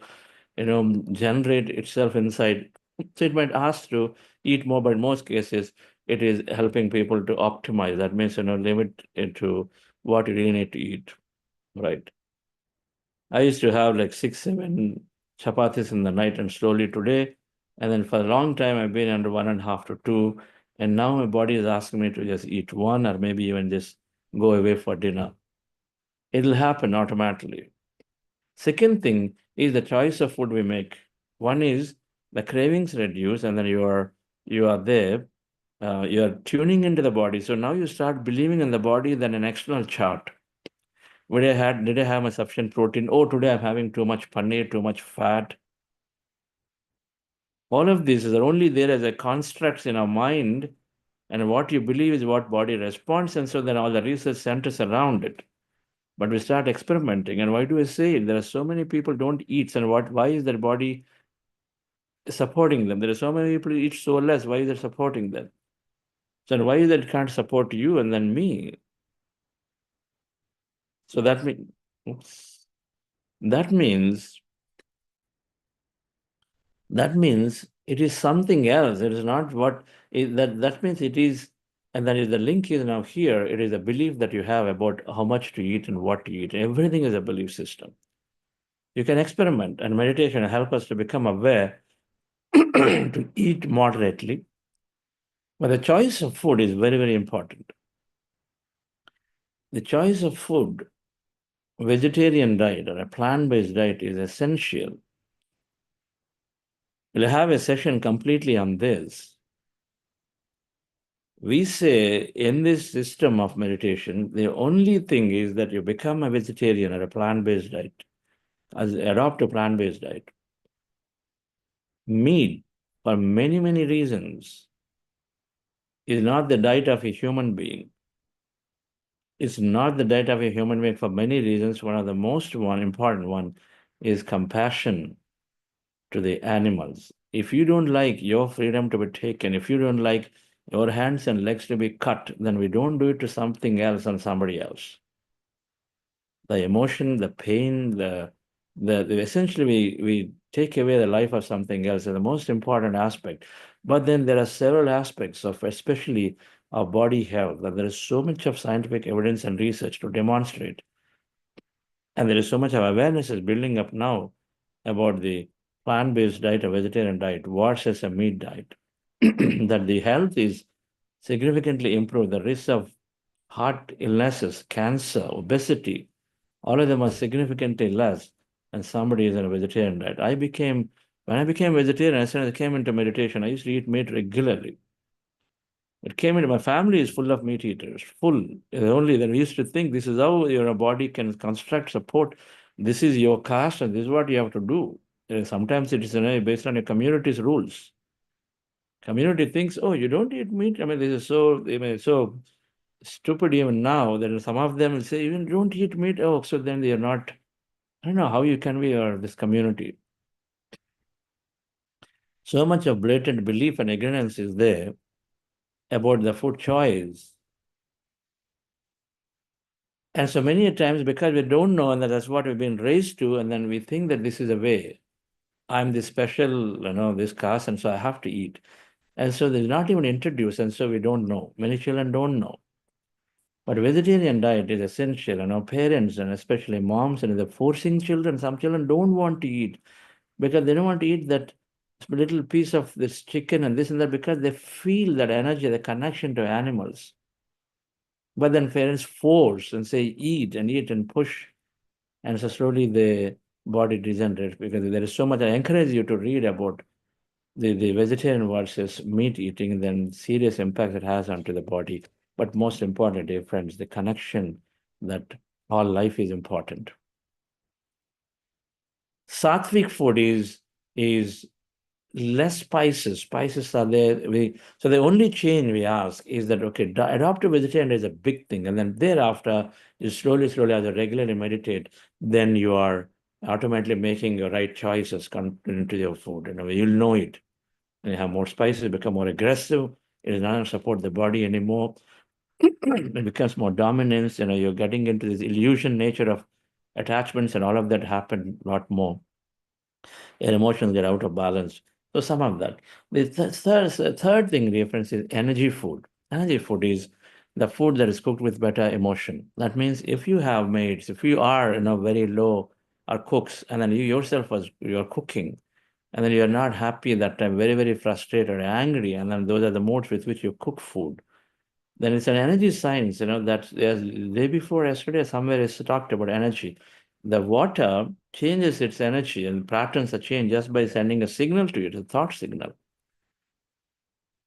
generate itself inside. So it might ask to eat more, but in most cases, it is helping people to optimize. That means, limit it to what you really need to eat, right? I used to have like 6, 7 chapatis in the night, and slowly today, and then for a long time I've been under 1.5 to 2, and now my body is asking me to just eat one or maybe even just go away for dinner. It'll happen automatically. Second thing is the choice of food we make. One is the cravings reduce, and then you are there. You are tuning into the body. So now you start believing in the body than an external chart. Did I have my sufficient protein? Oh, today I'm having too much paneer, too much fat. All of this is only there as a constructs in our mind, and what you believe is what body responds, and so then all the research centers around it. But we start experimenting, and why do I say it? There are so many people don't eat, and why is their body supporting them? There are so many people who eat so less. Why is it supporting them? So why is it can't support you and then me? So that means it is something else. It is not that means it is, and that is the link is now here. It is a belief that you have about how much to eat and what to eat. Everything is a belief system. You can experiment, and meditation help us to become aware to eat moderately. But the choice of food is very, very important. The choice of food, vegetarian diet or a plant-based diet, is essential. We'll have a session completely on this. We say in this system of meditation, the only thing is that you become a vegetarian or a plant-based diet, adopt a plant-based diet. Meat, for many, many reasons, is not the diet of a human being. It's not the diet of a human being for many reasons. One of the most important one is compassion to the animals. If you don't like your freedom to be taken, if you don't like your hands and legs to be cut, then we don't do it to something else and somebody else. The emotion, the pain, the essentially we take away the life of something else is the most important aspect. But then there are several aspects of especially our body health, and there is so much of scientific evidence and research to demonstrate. And there is so much of awareness is building up now about the plant-based diet or vegetarian diet versus a meat diet, that the health is significantly improved. The risk of heart illnesses, cancer, obesity, all of them are significantly less than somebody is on a vegetarian diet. When I became vegetarian, as soon as I came into meditation, I used to eat meat regularly. It came into my family is full of meat eaters, full. Only then we used to think this is how your body can construct support. This is your caste, and this is what you have to do. Sometimes it is based on your community's rules. Community thinks, oh, you don't eat meat. I mean, this is so stupid even now that some of them will say, you don't eat meat. Oh, so then they are not. I don't know how you can be this community. So much of blatant belief and ignorance is there about the food choice. And so many times, because we don't know, and that's what we've been raised to, and then we think that this is a way. I'm this special, this caste, and so I have to eat. And so they're not even introduced, and so we don't know. Many children don't know. But vegetarian diet is essential. Parents, and especially moms, and they're forcing children. Some children don't want to eat because they don't want to eat that little piece of this chicken and this and that, because they feel that energy, the connection to animals. But then parents force and say, eat and push. And so slowly the body degenerates, because there is so much. I encourage you to read about the vegetarian versus meat eating, then serious impact it has onto the body. But most importantly, dear friends, the connection that all life is important. Sattvic food is less spices. Spices are there. So the only change we ask is that, okay, adopt a vegetarian is a big thing. And then thereafter, you slowly, as you regularly meditate, then you are automatically making your right choices into your food. You'll know it. And you have more spices, become more aggressive. It does not support the body anymore. It becomes more dominance. You're getting into this illusion nature of attachments, and all of that happen a lot more. Your emotions get out of balance. So some of that. The third thing reference is energy food. Energy food is the food that is cooked with better emotion. That means if you have mates, if you are very low are cooks, and then you yourself you're cooking, and then you're not happy that time, very, very frustrated, angry, and then those are the modes with which you cook food. Then it's an energy science, that the day before yesterday, somewhere is talked about energy. The water changes its energy and patterns are changed just by sending a signal to it, a thought signal.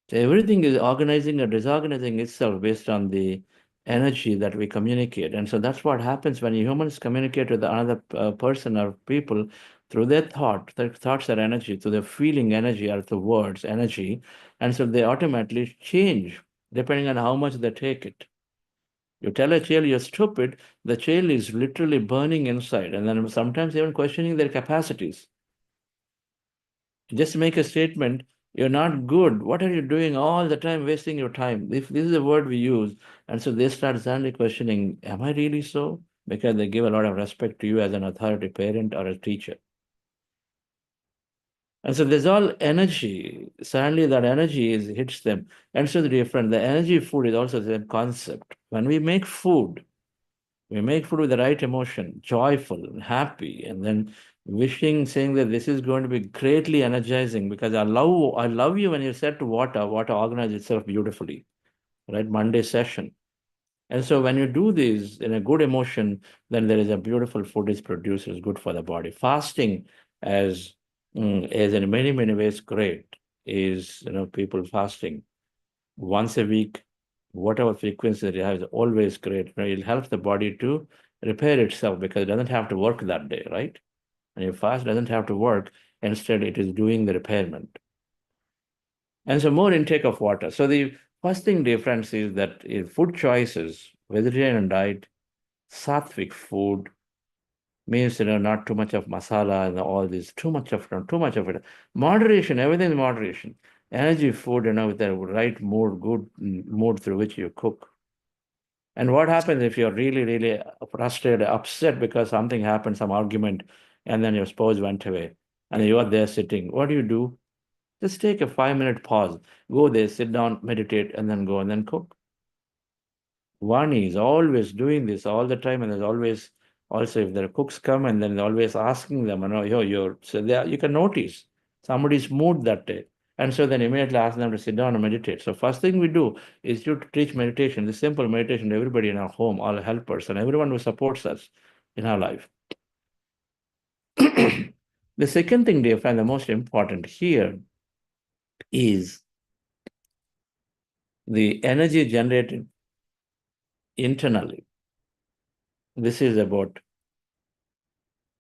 So everything is organizing or disorganizing itself based on the energy that we communicate. And so that's what happens when humans communicate with another person or people through their thought. Their thoughts are energy, through their feeling energy or the words energy. And so they automatically change depending on how much they take it. You tell a child you're stupid, the child is literally burning inside, and then sometimes even questioning their capacities. Just make a statement, you're not good. What are you doing all the time, wasting your time? If this is a word we use, and so they start suddenly questioning, am I really so? Because they give a lot of respect to you as an authority parent or a teacher. And so there's all energy. Suddenly that energy hits them. And so the energy food is also the same concept. When we make food with the right emotion, joyful and happy, and then wishing, saying that this is going to be greatly energizing because I love you when you said to water organizes itself beautifully, right? Monday session. And so when you do this in a good emotion, then there is a beautiful food is produced, is good for the body. Fasting as in many, many ways great is, people fasting once a week, whatever frequency they have is always great. It helps the body to repair itself because it doesn't have to work that day, right? And your fast doesn't have to work. Instead, it is doing the repairment. And so more intake of water. So the first thing difference is that in food choices, vegetarian diet, sattvic food, means not too much of masala and all this, too much of it. Moderation, everything is moderation. Energy food, with the right mood, good mood through which you cook. And what happens if you're really, really frustrated, upset because something happened, some argument, and then your spouse went away, and you are there sitting? What do? Just take a 5-minute pause. Go there, sit down, meditate, and then go and then cook. Vani is always doing this all the time, and there's always also if the cooks come and then they're always asking them, so you can notice somebody's mood that day. And so then immediately ask them to sit down and meditate. So first thing we do is to teach meditation, the simple meditation to everybody in our home, all helpers, and everyone who supports us in our life. The second thing they find the most important here is the energy generated internally. This is about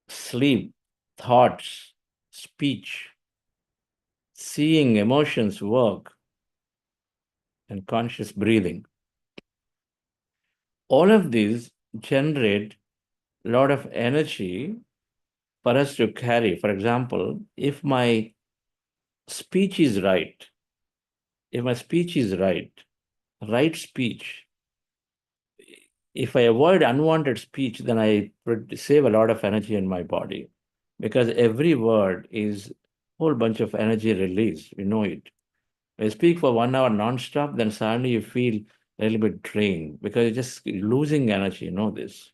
sleep, thoughts, speech, seeing emotions work, and conscious breathing. All of these generate a lot of energy for us to carry. For example, if my speech is right, right speech, if I avoid unwanted speech, then I save a lot of energy in my body because every word is a whole bunch of energy release. We know it. When you speak for 1 hour non-stop, then suddenly you feel a little bit drained because you're just losing energy. You know this.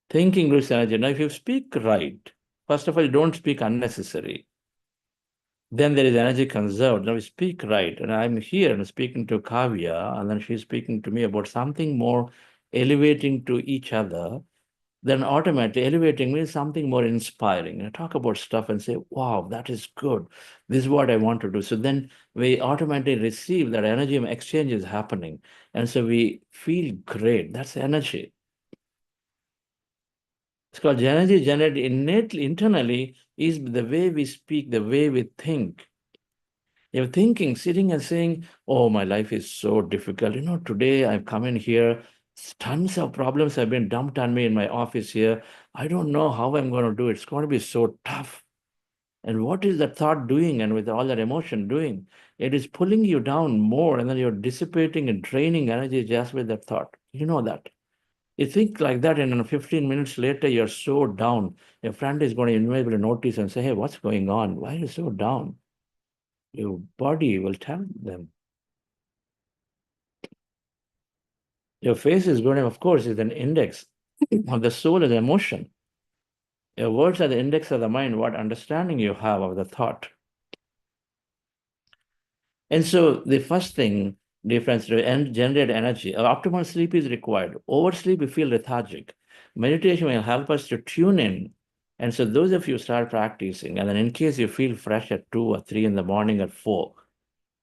Thinking loses energy. Now, if you speak right, first of all, you don't speak unnecessary. Then there is energy conserved. Now we speak right. And I'm here and speaking to Kavya, and then she's speaking to me about something more elevating to each other. Then automatically elevating means something more inspiring. And I talk about stuff and say, wow, that is good. This is what I want to do. So then we automatically receive that energy exchange is happening. And so we feel great. That's energy. It's called energy generated innately, internally, is the way we speak, the way we think. You're thinking, sitting and saying, oh, my life is so difficult. Today I've come in here, tons of problems have been dumped on me in my office here. I don't know how I'm going to do it. It's going to be so tough. And what is that thought doing? And with all that emotion doing, it is pulling you down more, and then you're dissipating and draining energy just with that thought. You know that. You think like that, and then 15 minutes later, you're so down. Your friend is going to inevitably notice and say, hey, what's going on? Why are you so down? Your body will tell them. Your face is going to, of course, is an index of the soul as emotion. Your words are the index of the mind, what understanding you have of the thought. And so the first thing, difference to generate energy. Optimal sleep is required. Oversleep, you feel lethargic. Meditation will help us to tune in. And so those of you start practicing, and then in case you feel fresh at 2 or 3 in the morning or 4,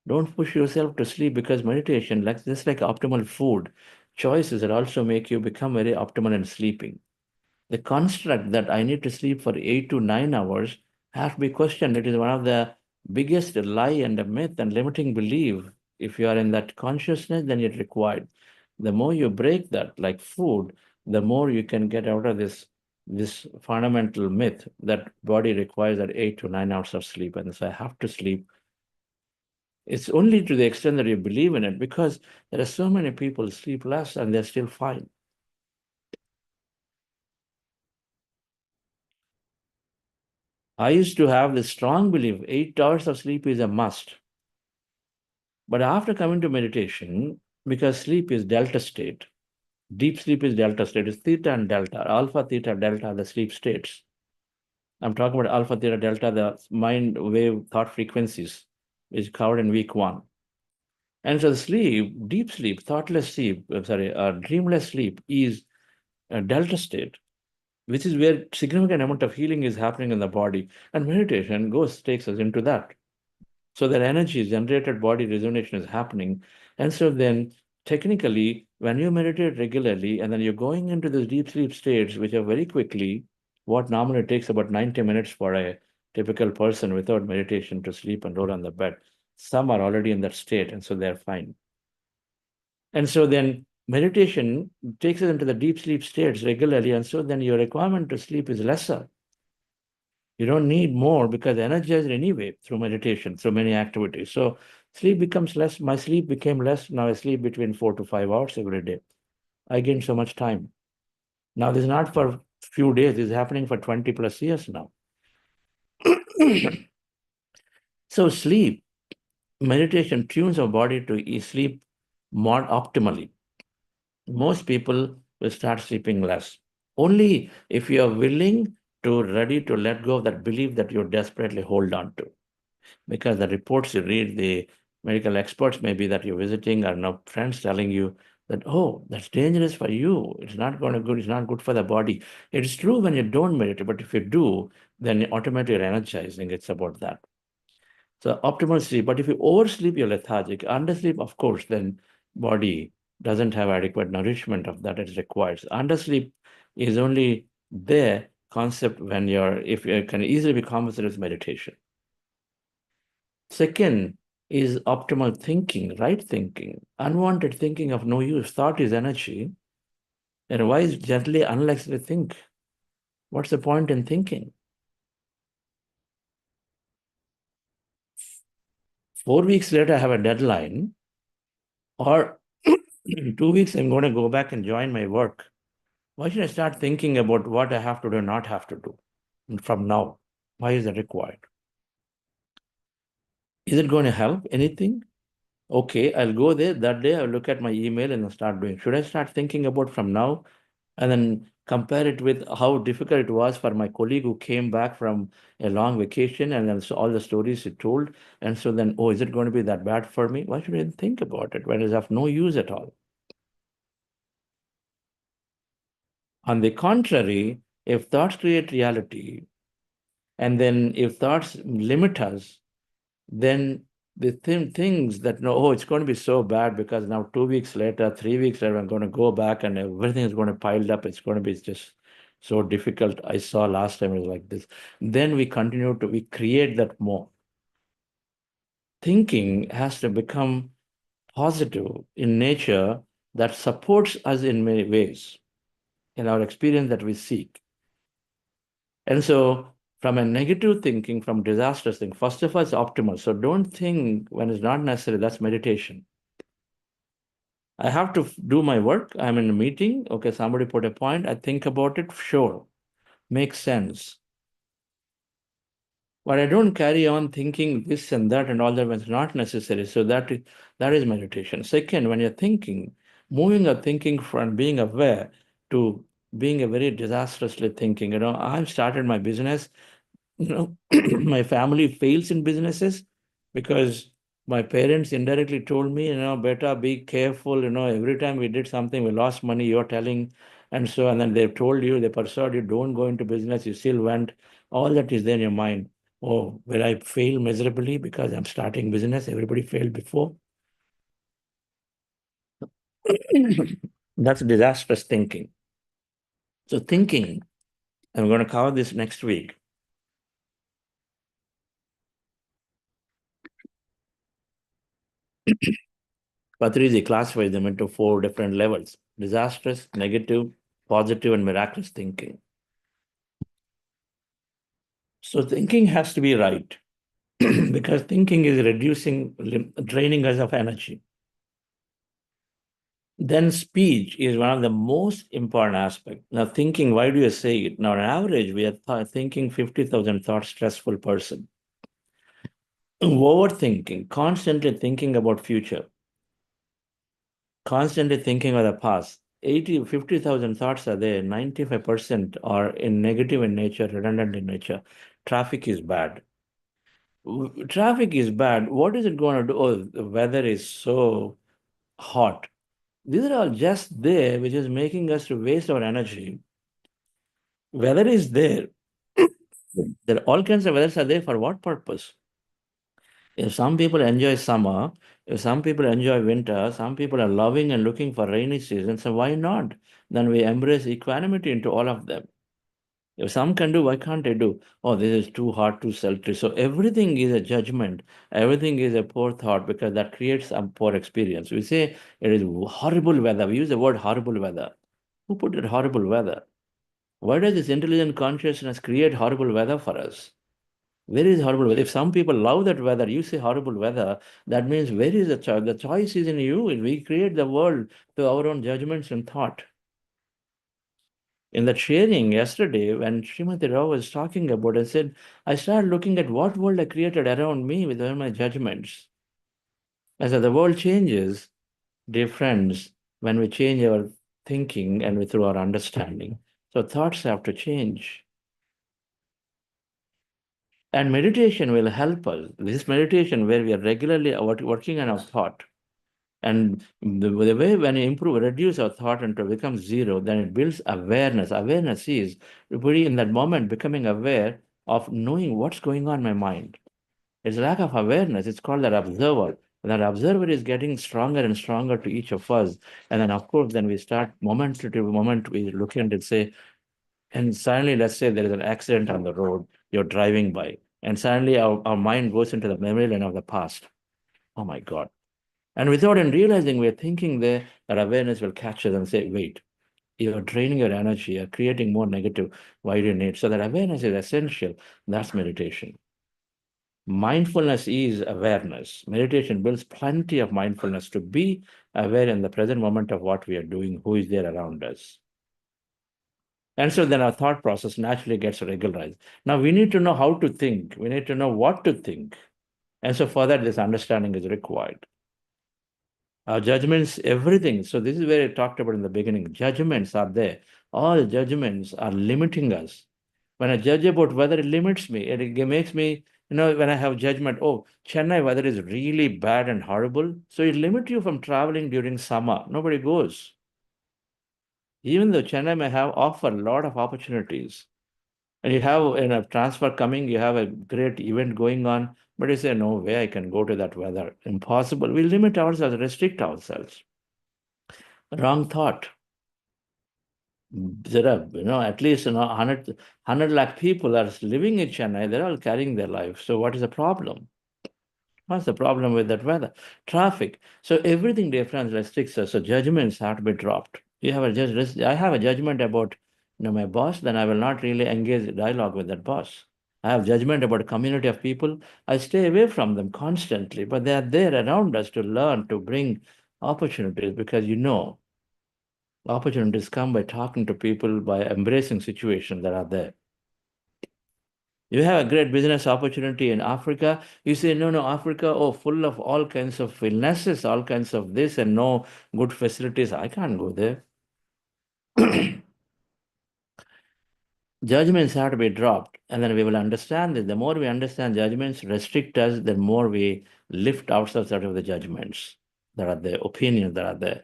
don't push yourself to sleep, because meditation, just like optimal food, choices that also make you become very optimal in sleeping. The construct that I need to sleep for 8 to 9 hours has to be questioned. It is one of the biggest lie and a myth and limiting belief. If you are in that consciousness, then it's required. The more you break that, like food, the more you can get out of this fundamental myth that body requires that 8 to 9 hours of sleep, and so I have to sleep. It's only to the extent that you believe in it, because there are so many people sleep less and they're still fine. I used to have this strong belief 8 hours of sleep is a must. But after coming to meditation, because sleep is delta state, deep sleep is delta state, it's theta and delta, alpha, theta, delta, the sleep states. I'm talking about alpha, theta, delta, the mind wave thought frequencies, is covered in week 1. And so the sleep, deep sleep, thoughtless sleep, dreamless sleep is a delta state, which is where significant amount of healing is happening in the body. And meditation takes us into that. So that energy is generated, body resonation is happening. And so then technically, when you meditate regularly, and then you're going into these deep sleep states, which are very quickly, what normally takes about 90 minutes for a typical person without meditation to sleep and roll on the bed. Some are already in that state, and so they're fine. And so then meditation takes us into the deep sleep states regularly, and so then your requirement to sleep is lesser. You don't need more, because energized anyway through meditation, through many activities. So sleep becomes less. My sleep became less. Now I sleep between 4 to 5 hours every day. I gain so much time. Now this is not for a few days. This is happening for 20 plus years now. So sleep, meditation tunes our body to sleep more optimally. Most people will start sleeping less. Only if you are willing to, ready to let go of that belief that you desperately hold on to. Because the reports you read, the medical experts maybe that you're visiting, or no friends telling you that, oh, that's dangerous for you. It's not going to good. It's not good for the body. It's true when you don't meditate, but if you do, then automatically you're energizing. It's about that. So optimal sleep. But if you oversleep, you're lethargic. Undersleep, of course, then body doesn't have adequate nourishment of that is required. So undersleep is only the concept when if you can easily be compensated with meditation. Second is optimal thinking, right thinking. Unwanted thinking of no use. Thought is energy. And why is gently unlikely to think? What's the point in thinking? 4 weeks later, I have a deadline, or 2 weeks, I'm going to go back and join my work. Why should I start thinking about what I have to do, not have to do from now? Why is that required? Is it going to help anything? Okay, I'll go there. That day, I'll look at my email and I'll start doing. Should I start thinking about from now and then compare it with how difficult it was for my colleague who came back from a long vacation, and then so all the stories he told? And so then, oh, is it going to be that bad for me? Why should I think about it when it's of no use at all? On the contrary, if thoughts create reality, and then if thoughts limit us, then the things that it's going to be so bad because now 2 weeks later, 3 weeks later, I'm going to go back and everything is going to pile up. It's going to be just so difficult. I saw last time it was like this. Then we create that more. Thinking has to become positive in nature that supports us in many ways in our experience that we seek. And so from a negative thinking, from disastrous thinking, first of all, it's optimal. So don't think when it's not necessary. That's meditation. I have to do my work. I'm in a meeting. Okay, somebody put a point. I think about it. Sure, makes sense. But I don't carry on thinking this and that and all that when it's not necessary. So that is meditation. Second, when you're thinking, moving your thinking from being aware to being a very disastrously thinking. I've started my business. My family fails in businesses because my parents indirectly told me, better be careful. Every time we did something, we lost money. You're telling, and then they told you, they persuaded you, don't go into business. You still went. All that is there in your mind. Oh, will I fail miserably because I'm starting business? Everybody failed before. That's disastrous thinking. So thinking, I'm going to cover this next week. Patrizi classifies them into 4 different levels: disastrous, negative, positive, and miraculous thinking. So thinking has to be right because thinking is draining us of energy. Then speech is one of the most important aspects. Now thinking, why do you say it? Now on average, we are thinking 50,000 thoughts stressful person. Overthinking, constantly thinking about future, constantly thinking of the past. 50,000 thoughts are there. 95% are in negative in nature, redundant in nature. Traffic is bad. Traffic is bad. What is it going to do? Oh, the weather is so hot. These are all just there, which is making us to waste our energy. Weather is there. There are all kinds of weathers are there for what purpose? If some people enjoy summer, if some people enjoy winter, some people are loving and looking for rainy season, so why not? Then we embrace equanimity into all of them. If some can do, why can't they do? Oh, this is too hard, too sultry. So everything is a judgment. Everything is a poor thought because that creates a poor experience. We say it is horrible weather. We use the word horrible weather. Who put it horrible weather? Why does this intelligent consciousness create horrible weather for us? Where is horrible weather? If some people love that weather, you say horrible weather, that means where is the choice? The choice is in you. We create the world to our own judgments and thought. In that sharing yesterday, when Srimati Rao was talking about it, I said, I started looking at what world I created around me with all my judgments. I said, the world changes, dear friends, when we change our thinking and through our understanding. So thoughts have to change. And meditation will help us. This meditation where we are regularly working on our thought. And the way when you reduce our thought and to become zero, then it builds awareness. Awareness is really in that moment becoming aware of knowing what's going on in my mind. It's lack of awareness. It's called that observer. That observer is getting stronger and stronger to each of us. And then, of course, then we start moment to moment, we look at it, say, and suddenly, let's say there is an accident on the road, you're driving by, and suddenly our mind goes into the memory lane of the past. Oh my God. And without even realizing, we're thinking there, that awareness will catch us and say, wait, you're draining your energy, you're creating more negative. Why do you need? So that awareness is essential. That's meditation. Mindfulness is awareness. Meditation builds plenty of mindfulness to be aware in the present moment of what we are doing, who is there around us. And so then our thought process naturally gets regularized. Now we need to know how to think. We need to know what to think. And so for that, this understanding is required. Our judgments, everything. So this is where I talked about in the beginning. Judgments are there. All judgments are limiting us. When I judge about weather, it limits me. It makes me, when I have judgment, oh, Chennai weather is really bad and horrible. So it limits you from traveling during summer. Nobody goes. Even though Chennai may have offer a lot of opportunities. And you have a transfer coming, you have a great event going on, but you say, no way I can go to that weather. Impossible. We limit ourselves, restrict ourselves. Wrong thought. There are, at least 100 lakh people are living in Chennai. They're all carrying their life. So what is the problem? What's the problem with that weather? Traffic. So everything, dear friends, restricts us. So judgments have to be dropped. I have a judgment about my boss, then I will not really engage dialogue with that boss. I have judgment about a community of people. I stay away from them constantly, but they are there around us to learn, to bring opportunities, because opportunities come by talking to people, by embracing situations that are there. You have a great business opportunity in Africa. You say, no, Africa, full of all kinds of illnesses, all kinds of this, and no good facilities. I can't go there. judgments have to be dropped, and then we will understand that the more we understand judgments restrict us, the more we lift ourselves out of the judgments that are the opinions that are there.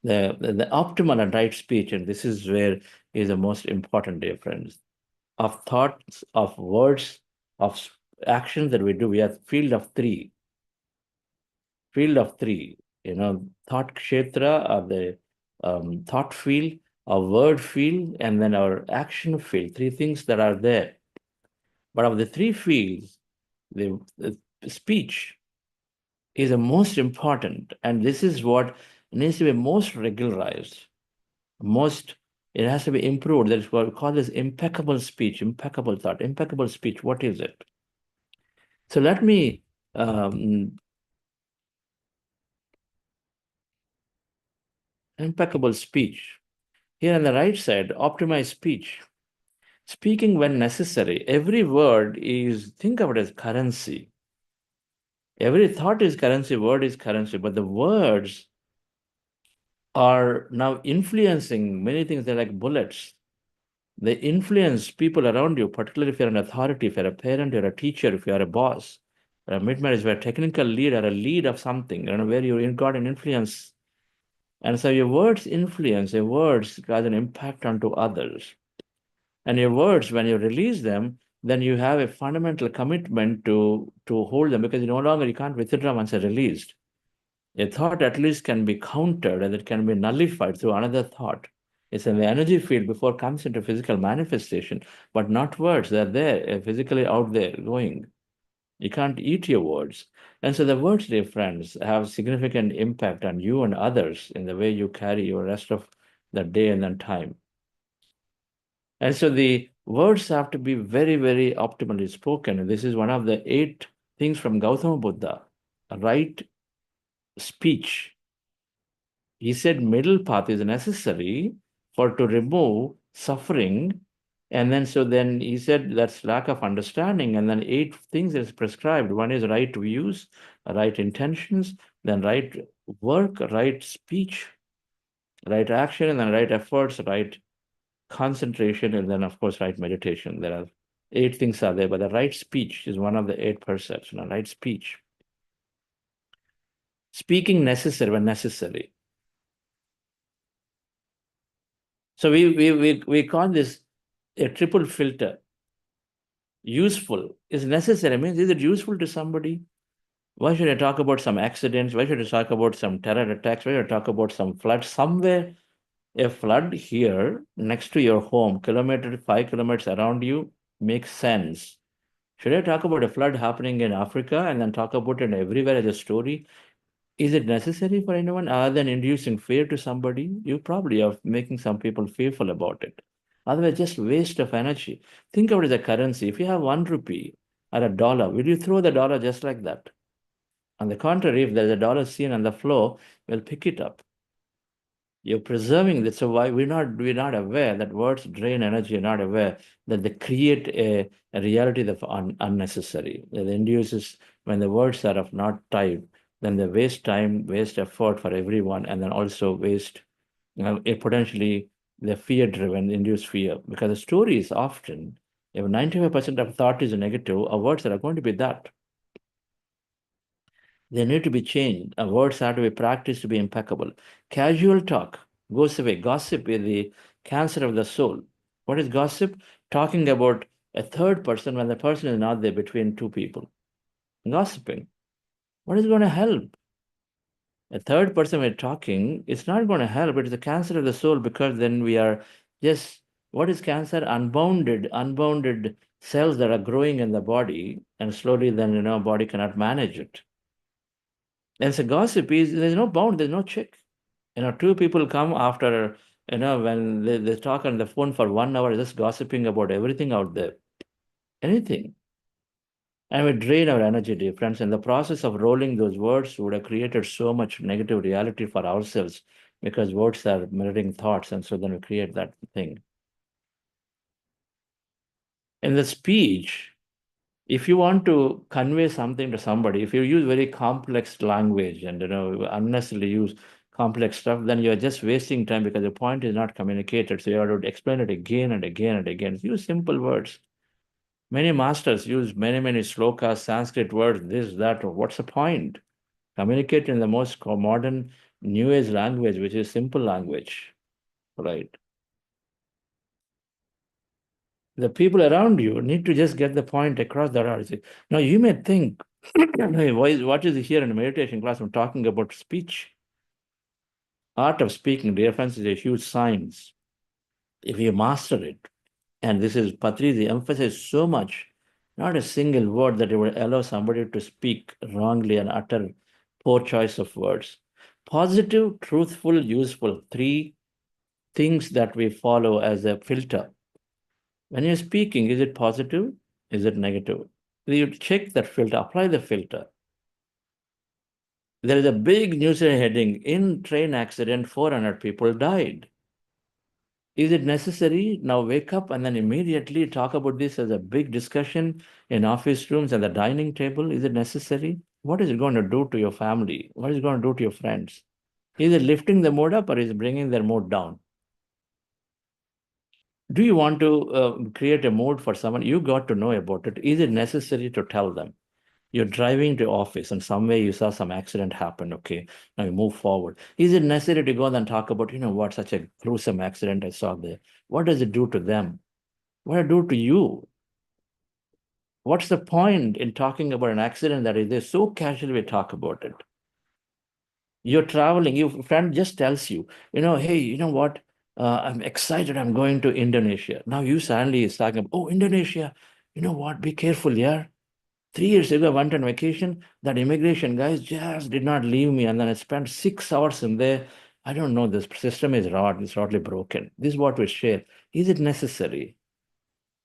The optimal and right speech, and this is where is the most important difference of thoughts, of words, of actions that we do. We have field of three. Thought kshetra, or the thought field, our word field, and then our action field. Three things that are there. But of the three fields, the speech is the most important, and this is what needs to be most regularized. It has to be improved. That is what we call this impeccable speech, impeccable thought, impeccable speech. What is it? So let me impeccable speech. Here on the right side, optimize speech. Speaking when necessary. Every word is, think of it as currency. Every thought is currency, word is currency, but the words are now influencing many things. They're like bullets. They influence people around you, particularly if you're an authority, if you're a parent, you're a teacher, if you're a boss, or a mid-management, you're a technical lead or a lead of something, where you got an influence. And so your words influence, your words cause an impact onto others. And your words, when you release them, then you have a fundamental commitment to hold them, because you can't withdraw once they're released. A thought at least can be countered, and it can be nullified through another thought. It's in the energy field before it comes into physical manifestation, but not words. They're there, physically out there going. You can't eat your words. And so the words, dear friends, have significant impact on you and others in the way you carry your rest of the day and then time. And so the words have to be very, very optimally spoken. And this is one of the 8 things from Gautama Buddha, right speech. He said middle path is necessary to remove suffering. And then he said that's lack of understanding. And then 8 things is prescribed. One is right views, right intentions, then right work, right speech, right action, and then right efforts, right concentration, and then of course right meditation. There are 8 things are there, but the right speech is one of the 8 perception. Right speech. Speaking necessary when necessary. So we call this a triple filter. Useful is necessary. Means, is it useful to somebody? Why should I talk about some accidents? Why should I talk about some terror attacks? Why should I talk about some flood? Somewhere, a flood here next to your home, 5 kilometers around you, makes sense. Should I talk about a flood happening in Africa and then talk about it everywhere as a story? Is it necessary for anyone other than inducing fear to somebody? You probably are making some people fearful about it. Otherwise, just waste of energy. Think of it as a currency. If you have 1 rupee or $1, will you throw the dollar just like that? On the contrary, if there's a dollar seen on the floor, we'll pick it up. You're preserving this. So why we're not aware that words drain energy. You're not aware that they create a reality that's unnecessary. That induces, when the words are of not type, then they waste time, waste effort for everyone, and then also waste, potentially the fear-driven, induce fear. Because the story is often, if 95% of thought is negative, our words are going to be that. They need to be changed. Our words have to be practiced to be impeccable. Casual talk goes away. Gossip is the cancer of the soul. What is gossip? Talking about a third person when the person is not there between 2 people. Gossiping. What is going to help? A third person we're talking, it's not going to help. It's the cancer of the soul, because then we are just, what is cancer? Unbounded cells that are growing in the body, and slowly then, body cannot manage it. And so gossip is, there's no bound, there's no check. 2 people come after, when they talk on the phone for 1 hour, just gossiping about everything out there. Anything. And we drain our energy, dear friends. In the process of rolling those words, would have created so much negative reality for ourselves, because words are mirroring thoughts. And so then we create that thing. In the speech, if you want to convey something to somebody, if you use very complex language and unnecessarily use complex stuff, then you're just wasting time because the point is not communicated. So you have to explain it again and again and again. Use simple words. Many masters use many slokas, Sanskrit words, this, that. What's the point? Communicate in the most modern, new age language, which is simple language, right? The people around you need to just get the point across the road. Now, you may think, what is here in a meditation class? I'm talking about speech. Art of speaking, dear friends, is a huge science. If you master it, and this is Patrizi emphasizes so much, not a single word that it would allow somebody to speak wrongly and utter poor choice of words. Positive, truthful, useful, three things that we follow as a filter. When you're speaking, is it positive? Is it negative? You check that filter, apply the filter. There is a big news heading, in train accident, 400 people died. Is it necessary? Now wake up and then immediately talk about this as a big discussion in office rooms and the dining table. Is it necessary? What is it going to do to your family? What is it going to do to your friends? Is it lifting the mood up or is it bringing their mood down? Do you want to create a mood for someone? You got to know about it. Is it necessary to tell them? You're driving to office and somewhere you saw some accident happen. Okay, now you move forward. Is it necessary to go and talk about, what, such a gruesome accident I saw there? What does it do to them? What does it do to you? What's the point in talking about an accident that is there? So casually we talk about it. You're traveling, your friend just tells you, hey, you know what? I'm excited, I'm going to Indonesia. Now you suddenly is talking about, oh, Indonesia, you know what? Be careful, yeah. 3 years ago, I went on vacation. That immigration guys just did not leave me. And then I spent 6 hours in there. I don't know, this system is rot, it's totally broken. This is what we share. Is it necessary?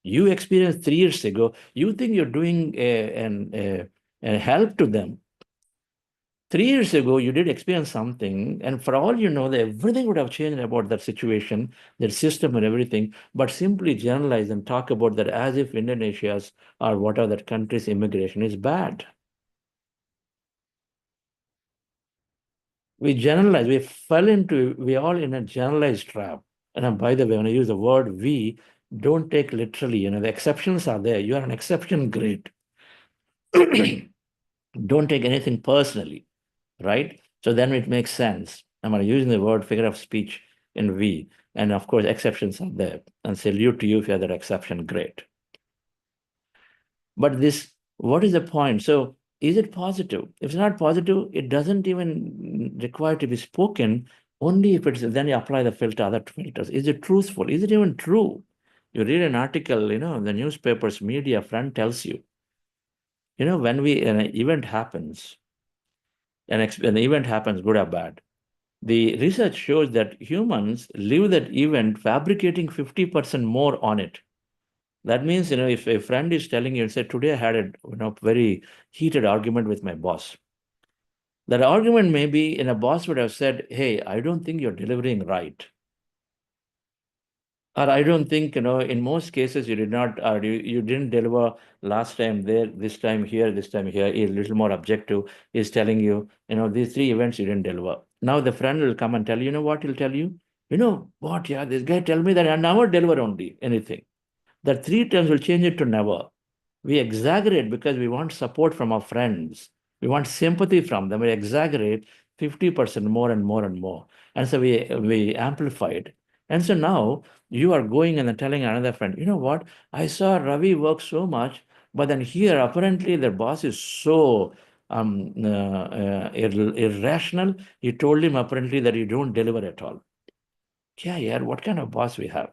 You experienced 3 years ago. You think you're doing a help to them. 3 years ago, you did experience something, and for all you know, everything would have changed about that situation, their system and everything, but simply generalize and talk about that as if Indonesia's or whatever that country's immigration is bad. We generalize, we all in a generalized trap. And by the way, when I use the word we, don't take literally, the exceptions are there. You are an exception, great. Don't take anything personally. Right? So then it makes sense. I'm using the word figure of speech in we. And of course, exceptions are there. And salute to you if you have that exception, great. But what is the point? So is it positive? If it's not positive, it doesn't even require to be spoken. Only if it's, then you apply the filter, other filters. Is it truthful? Is it even true? You read an article, the newspapers, media, front tells you. When an event happens, an event happens, good or bad, the research shows that humans live that event fabricating 50% more on it. That means, if a friend is telling you and say, today I had a very heated argument with my boss. That argument may be, a boss would have said, hey, I don't think you're delivering right. Or I don't think, in most cases you did not, or you didn't deliver last time there, this time here, a little more objective, is telling you, these 3 events you didn't deliver. Now the friend will come and tell you, what he'll tell you? What, yeah, this guy tell me that I never deliver only anything. That 3 times will change it to never. We exaggerate because we want support from our friends. We want sympathy from them. We exaggerate 50% more and more and more. And so we amplify it. And so now you are going and telling another friend, you know what? I saw Ravi work so much, but then here apparently their boss is so irrational. He told him apparently that you don't deliver at all. Yeah, what kind of boss we have?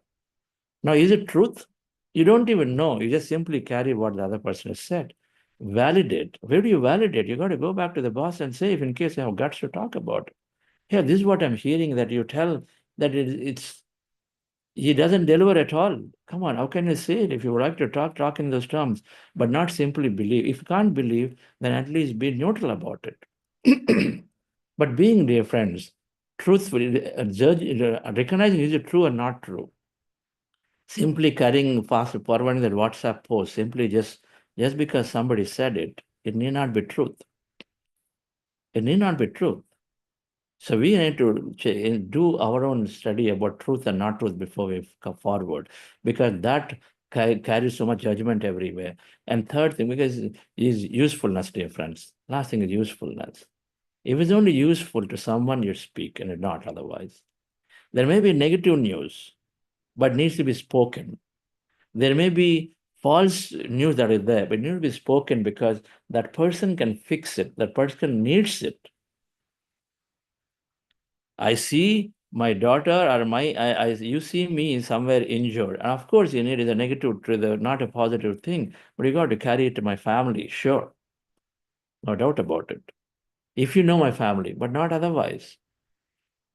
Now, is it truth? You don't even know. You just simply carry what the other person has said. Validate. Where do you validate? You got to go back to the boss and say, if in case you have guts to talk about it. Yeah, this is what I'm hearing, that you tell that he doesn't deliver at all. Come on, how can you say it? If you would like to talk in those terms, but not simply believe. If you can't believe, then at least be neutral about it. But being, dear friends, truthfully, recognizing is it true or not true. Simply carrying forwarding that WhatsApp post, simply just because somebody said it, it need not be truth. It need not be truth. So we need to do our own study about truth and not truth before we come forward, because that carries so much judgment everywhere. And third thing, because is usefulness, dear friends. Last thing is usefulness. If it's only useful to someone, you speak, and not otherwise. There may be negative news, but needs to be spoken. There may be false news that is there, but it needs to be spoken because that person can fix it. That person needs it. I see my daughter or you see me somewhere injured. And of course, you need is a negative to the not a positive thing, but you got to carry it to my family, sure. No doubt about it. If you know my family, but not otherwise.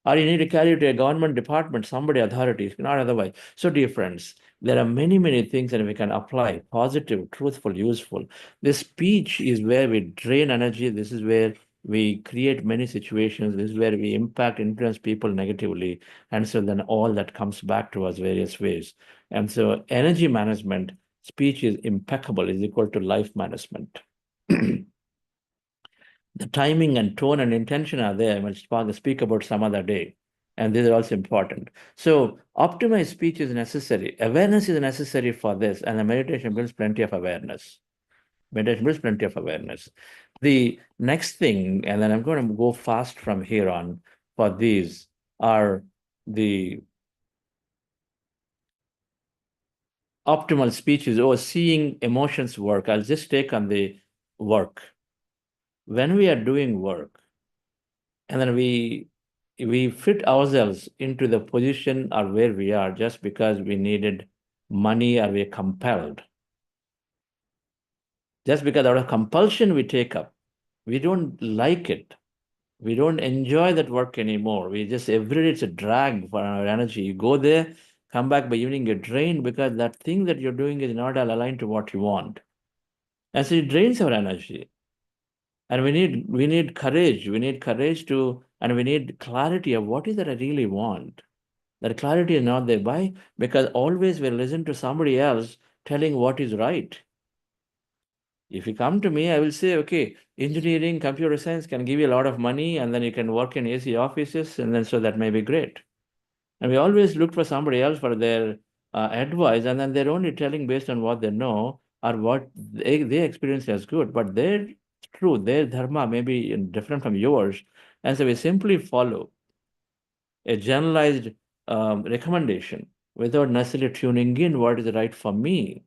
Or you need to carry it to a government department, somebody authorities, not otherwise. So, dear friends, there are many, many things that we can apply: positive, truthful, useful. This speech is where we drain energy. This is where we create many situations. This is where we impact, influence people negatively. And so then all that comes back to us various ways. And so energy management, speech is impeccable, is equal to life management. The timing and tone and intention are there. I will speak about some other day. And these are also important. So optimized speech is necessary. Awareness is necessary for this. And the meditation builds plenty of awareness. Meditation builds plenty of awareness. The next thing, and then I'm going to go fast from here on for these, are the optimal speeches or seeing emotions work. I'll just take on the work. When we are doing work, and then we fit ourselves into the position or where we are just because we needed money or we're compelled. Just because out of compulsion we take up, we don't like it. We don't enjoy that work anymore. We just, every day it's a drag for our energy. You go there, come back by evening, you're drained because that thing that you're doing is not aligned to what you want. And so it drains our energy. And we need courage. We need courage to, and we need clarity of what is that I really want. That clarity is not there. Why? Because always we listen to somebody else telling what is right. If you come to me, I will say, okay, engineering, computer science can give you a lot of money, and then you can work in AC offices, and then so that may be great. And we always look for somebody else for their advice, and then they're only telling based on what they know or what they experience as good. But their truth, their dharma may be different from yours. And so we simply follow a generalized recommendation without necessarily tuning in what is right for me,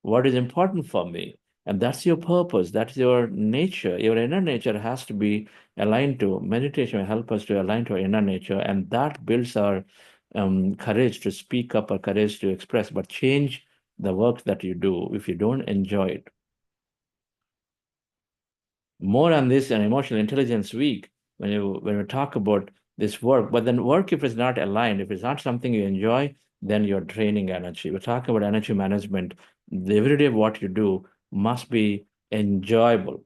what is important for me. And that's your purpose. That's your nature. Your inner nature has to be aligned to meditation, will help us to align to our inner nature. And that builds our courage to speak up or courage to express, but change the work that you do if you don't enjoy it. More on this in Emotional Intelligence Week when we talk about this work. But then work, if it's not aligned, if it's not something you enjoy, then you're draining energy. We're talking about energy management. The everyday of what you do must be enjoyable.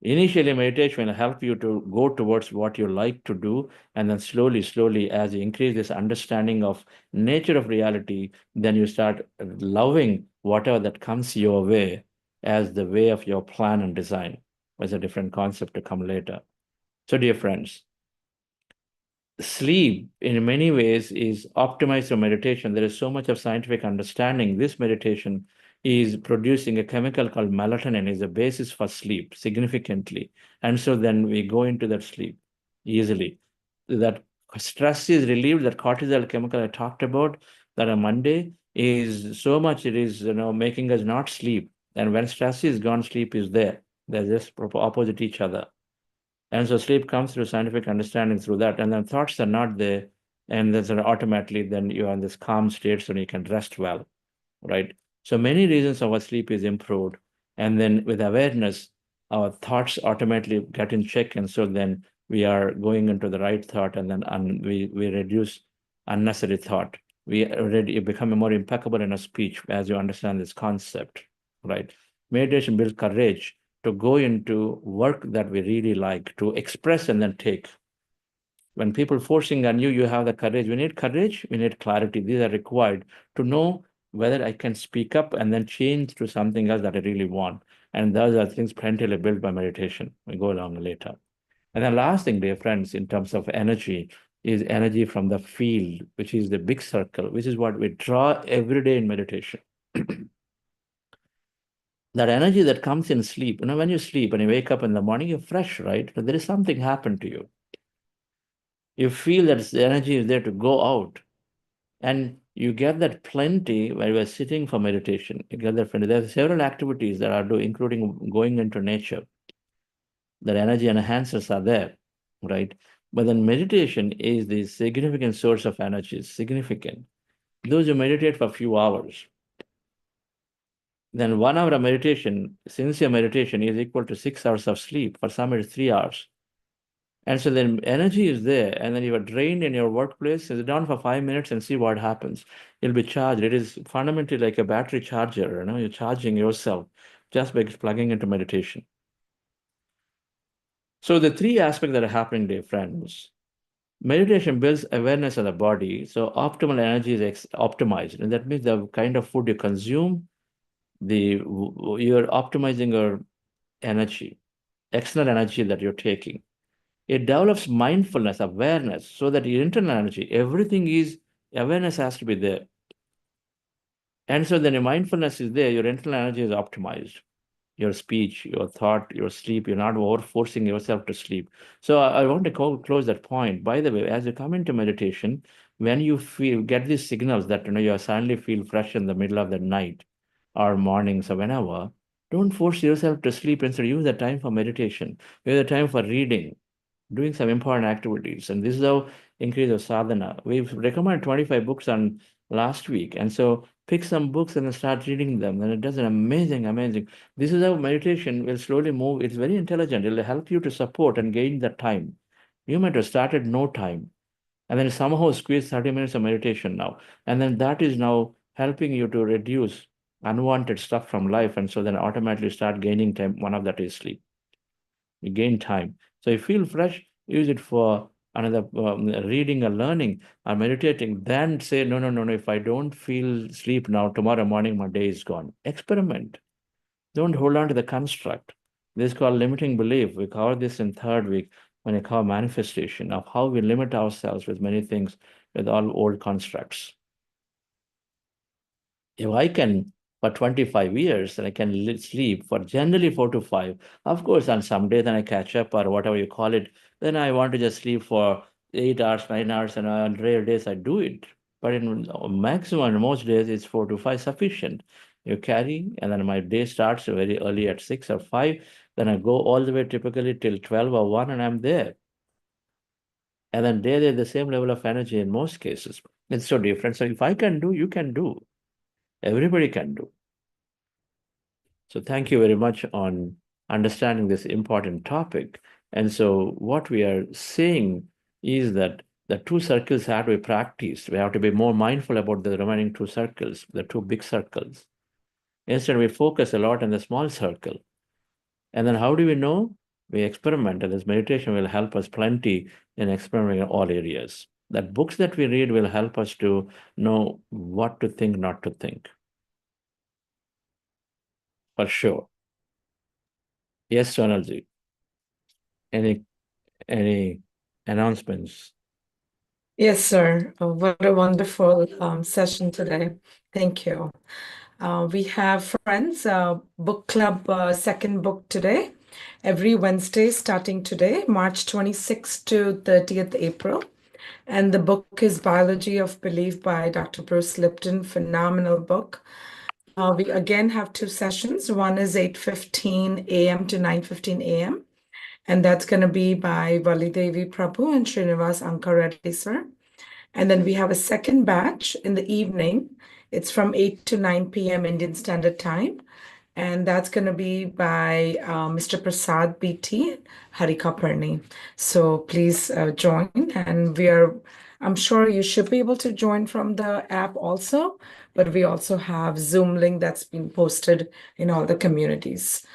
Initially, meditation will help you to go towards what you like to do, and then slowly, as you increase this understanding of nature of reality, then you start loving whatever that comes your way as the way of your plan and design. It's a different concept to come later. So, dear friends, sleep in many ways is optimized through meditation. There is so much of scientific understanding. This meditation is producing a chemical called melatonin, is the basis for sleep significantly. And so then we go into that sleep easily. That stress is relieved, that cortisol chemical I talked about, that on Monday is so much, it is making us not sleep. And when stress is gone, sleep is there. They're just opposite each other. And so sleep comes through scientific understanding through that. And then thoughts are not there. And then automatically, then you're in this calm state so you can rest well, right? So many reasons our sleep is improved. And then with awareness, our thoughts automatically get in check. And so then we are going into the right thought, and then we reduce unnecessary thought. We already become more impeccable in our speech as you understand this concept, right? Meditation builds courage to go into work that we really like, to express and then take. When people forcing on you, you have the courage. We need courage, we need clarity. These are required to know whether I can speak up and then change to something else that I really want. And those are things plenty built by meditation. We go along later. And the last thing, dear friends, in terms of energy, is energy from the field, which is the big circle, which is what we draw every day in meditation. That energy that comes in sleep, when you sleep and you wake up in the morning, you're fresh, right? But there is something happened to you. You feel that the energy is there to go out. And you get that plenty when you are sitting for meditation. You get that plenty. There are several activities that are doing, including going into nature. That energy enhancers are there, right? But then meditation is the significant source of energy, significant. Those who meditate for a few hours, then 1 hour of meditation, sincere meditation, is equal to 6 hours of sleep. For some, it's 3 hours. And so then energy is there, and then you are drained in your workplace, sit down for 5 minutes and see what happens. It'll be charged. It is fundamentally like a battery charger, you're charging yourself just by plugging into meditation. So the three aspects that are happening, dear friends, meditation builds awareness of the body. So optimal energy is optimized. And that means the kind of food you consume, you're optimizing your energy, external energy that you're taking. It develops mindfulness, awareness, so that your internal energy, everything is, awareness has to be there. And so then your mindfulness is there, your internal energy is optimized. Your speech, your thought, your sleep, you're not over forcing yourself to sleep. So I want to close that point. By the way, as you come into meditation, when you get these signals that you suddenly feel fresh in the middle of the night or mornings or whenever, don't force yourself to sleep. Instead, use the time for meditation. Use the time for reading, doing some important activities. And this is how increase of sadhana. We've recommended 25 books on last week. And so pick some books and then start reading them. And it does an amazing. This is how meditation will slowly move. It's very intelligent. It'll help you to support and gain the time. You might have started no time and then somehow squeeze 30 minutes of meditation now. And then that is now helping you to reduce unwanted stuff from life. And so then automatically start gaining time. One of that is sleep. You gain time. So you feel fresh, use it for another reading or learning or meditating. Then say, no, if I don't feel sleep now, tomorrow morning, my day is gone. Experiment. Don't hold on to the construct. This is called limiting belief. We cover this in third week when we cover manifestation of how we limit ourselves with many things with all old constructs. If I can, for 25 years, and I can sleep for generally 4 to 5, of course, on some days, then I catch up or whatever you call it, then I want to just sleep for 8 hours, 9 hours, and on rare days I do it. But in maximum, most days, it's 4 to 5 sufficient. You carry, and then my day starts very early at 6 or 5, then I go all the way typically till 12 or 1, and I'm there. And then they're the same level of energy in most cases. It's so different. So if I can do, you can do. Everybody can do. So thank you very much on understanding this important topic. And so what we are saying is that the two circles have to be practiced. We have to be more mindful about the remaining two circles, the two big circles. Instead, we focus a lot on the small circle. And then how do we know? We experiment, and this meditation will help us plenty in experimenting in all areas. That books that we read will help us to know what to think, not to think. For sure. Yes, Sonalji. Any announcements? Yes, sir. What a wonderful session today. Thank you. We have Friends Book Club second book today, every Wednesday starting today, March 26th to 30th April. And the book is Biology of Belief by Dr. Bruce Lipton. Phenomenal book. We again have two sessions. One is 8:15 a.m. to 9:15 a.m. And that's going to be by Validevi Prabhu and Srinivas Ankareddy, sir. And then we have a second batch in the evening. It's from 8 to 9 p.m. Indian Standard Time. And that's going to be by Mr. Prasad BT, Harika Parni. So please join. And I'm sure you should be able to join from the app also, but we also have Zoom link that's been posted in all the communities.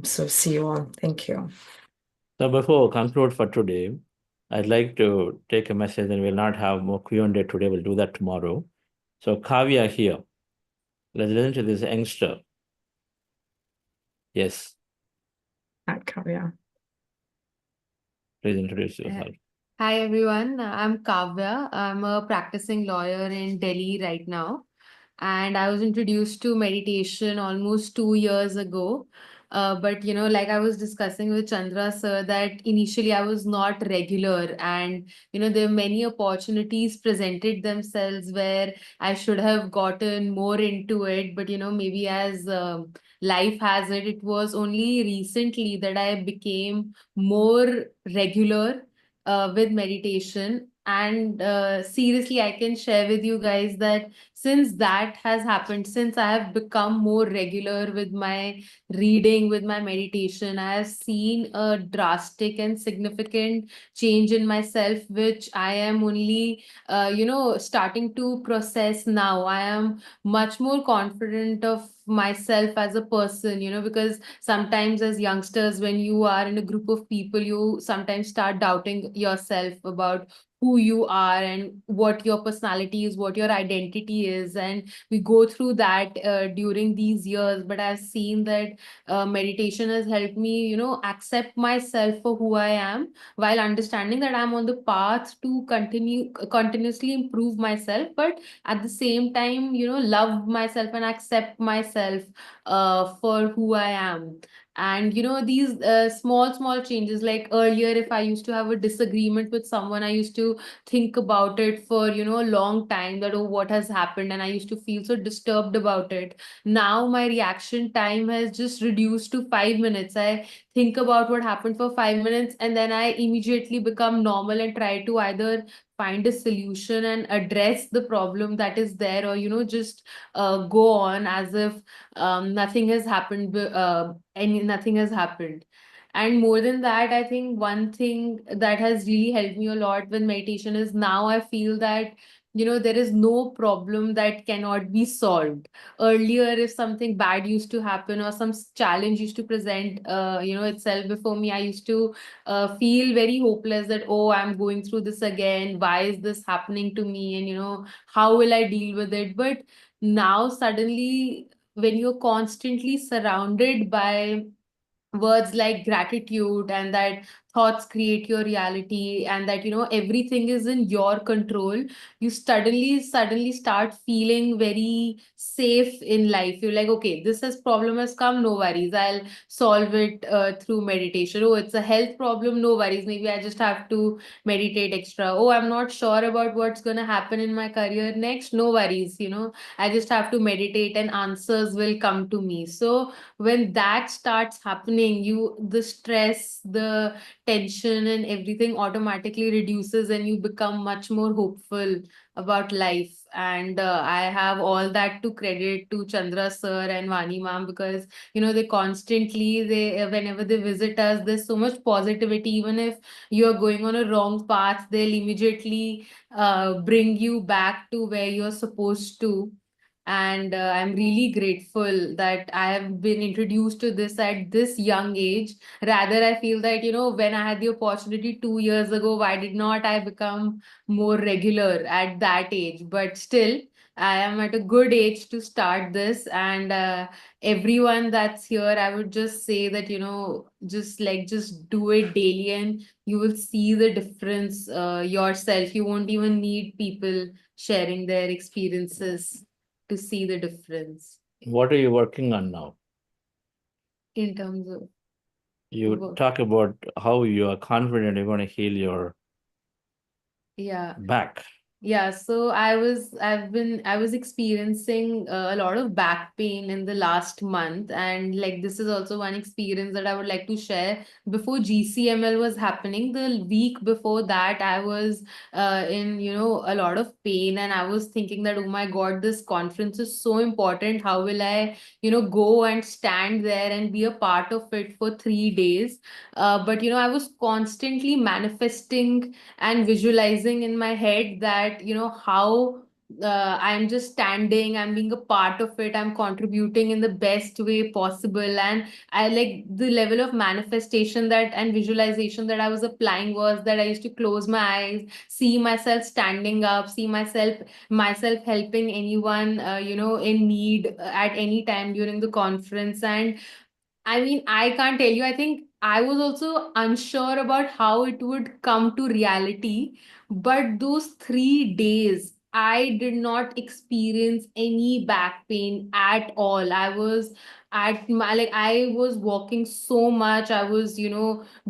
So see you all. Thank you. So before we conclude for today, I'd like to take a message, and we'll not have more Q&A today. We'll do that tomorrow. So Kavya here. Let's listen to this youngster. Yes. Hi, Kavya. Please introduce yourself. Hi everyone, I'm Kavya. I'm a practicing lawyer in Delhi right now, and I was introduced to meditation almost 2 years ago. But like I was discussing with Chandra sir, that initially I was not regular, and there are many opportunities presented themselves where I should have gotten more into it. But maybe as life has it, it was only recently that I became more regular with meditation. And seriously, I can share with you guys that since that has happened, since I have become more regular with my reading, with my meditation, I have seen a drastic and significant change in myself, which I am only, starting to process now. I am much more confident of myself as a person, because sometimes as youngsters, when you are in a group of people, you sometimes start doubting yourself about who you are and what your personality is, what your identity is. And we go through that during these years. But I've seen that meditation has helped me, accept myself for who I am, while understanding that I'm on the path to continuously improve myself. But at the same time, love myself and accept myself for who I am. And these small changes, like earlier, if I used to have a disagreement with someone, I used to think about it for a long time, that, oh, what has happened, and I used to feel so disturbed about it. Now my reaction time has just reduced to 5 minutes. I think about what happened for 5 minutes, and then I immediately become normal and try to either find a solution and address the problem that is there, or just go on as if nothing has happened, and nothing has happened. And more than that, I think one thing that has really helped me a lot with meditation is, now I feel that there is no problem that cannot be solved. Earlier, if something bad used to happen, or some challenge used to present itself before me, I used to feel very hopeless, that, oh, I'm going through this again, why is this happening to me, and how will I deal with it? But now suddenly, when you're constantly surrounded by words like gratitude, and that thoughts create your reality, and that everything is in your control, you suddenly start feeling very safe in life. You're like, okay, this problem has come, no worries, I'll solve it through meditation. Oh, it's a health problem, no worries, maybe I just have to meditate extra. Oh, I'm not sure about what's going to happen in my career next, no worries, I just have to meditate and answers will come to me. So when that starts happening, the stress, the tension, and everything automatically reduces, and you become much more hopeful about life. And I have all that to credit to Chandra sir and Vani ma'am, because they constantly, whenever they visit us, there's so much positivity. Even if you're going on a wrong path, they'll immediately bring you back to where you're supposed to. And I'm really grateful that I have been introduced to this at this young age. Rather, I feel that, when I had the opportunity 2 years ago, why did not I become more regular at that age? But still, I am at a good age to start this. And everyone that's here, I would just say that, just do it daily, and you will see the difference yourself. You won't even need people sharing their experiences to see the difference What are you working on now? in terms of You work. talk about how you are confident you're going to heal your Yeah. back. Yeah, so I was experiencing a lot of back pain in the last month, and like this is also one experience that I would like to share. Before GCML was happening, the week before that, I was in a lot of pain, and I was thinking that, oh my God, this conference is so important. How will I go and stand there and be a part of it for 3 days? But I was constantly manifesting and visualizing in my head that how I'm just standing, I'm being a part of it, I'm contributing in the best way possible. And I like the level of manifestation that and visualization that I was applying was that I used to close my eyes, see myself standing up, see myself helping anyone in need at any time during the conference. And I mean, I can't tell you. I think I was also unsure about how it would come to reality. But those 3 days, I did not experience any back pain at all. I was walking so much. I was,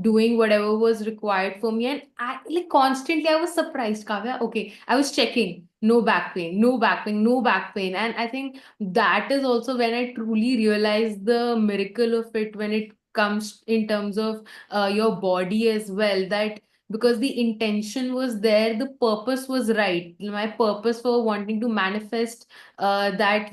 doing whatever was required for me. And I like constantly, I was surprised, Kavya. Okay, I was checking. No back pain, no back pain, no back pain. And I think that is also when I truly realized the miracle of it when it comes in terms of your body as well. That because the intention was there, the purpose was right. My purpose for wanting to manifest that,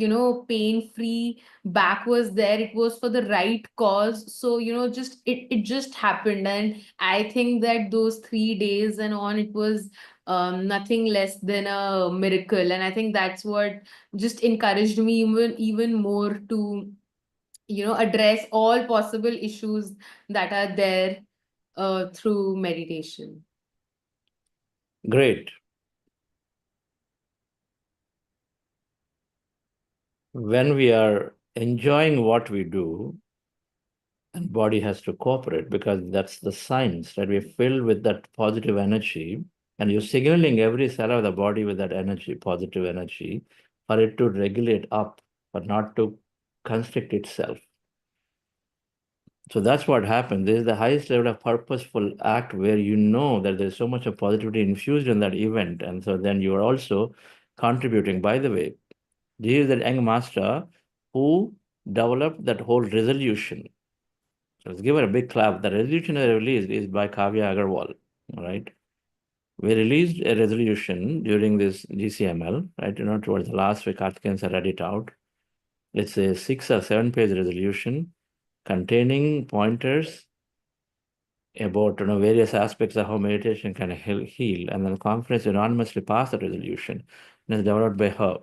pain free back was there. It was for the right cause. So, it just happened. And I think that those 3 days and on, it was nothing less than a miracle. And I think that's what just encouraged me even more to address all possible issues that are there through meditation. Great. When we are enjoying what we do, and body has to cooperate, because that's the science, that we're filled with that positive energy, and you're signaling every cell of the body with that energy, positive energy, for it to regulate up, but not to constrict itself. So that's what happened. This is the highest level of purposeful act where you know that there's so much of positivity infused in that event. And so then you are also contributing. By the way, this is the young master who developed that whole resolution. So let's give her a big clap. The resolution I released is by Kavya Agarwal. All right. We released a resolution during this GCML, right? Towards the last week, Karthikeyan read it out. It's a 6 or 7 page resolution containing pointers about various aspects of how meditation can heal. And then the conference unanimously passed the resolution. And it's developed by her.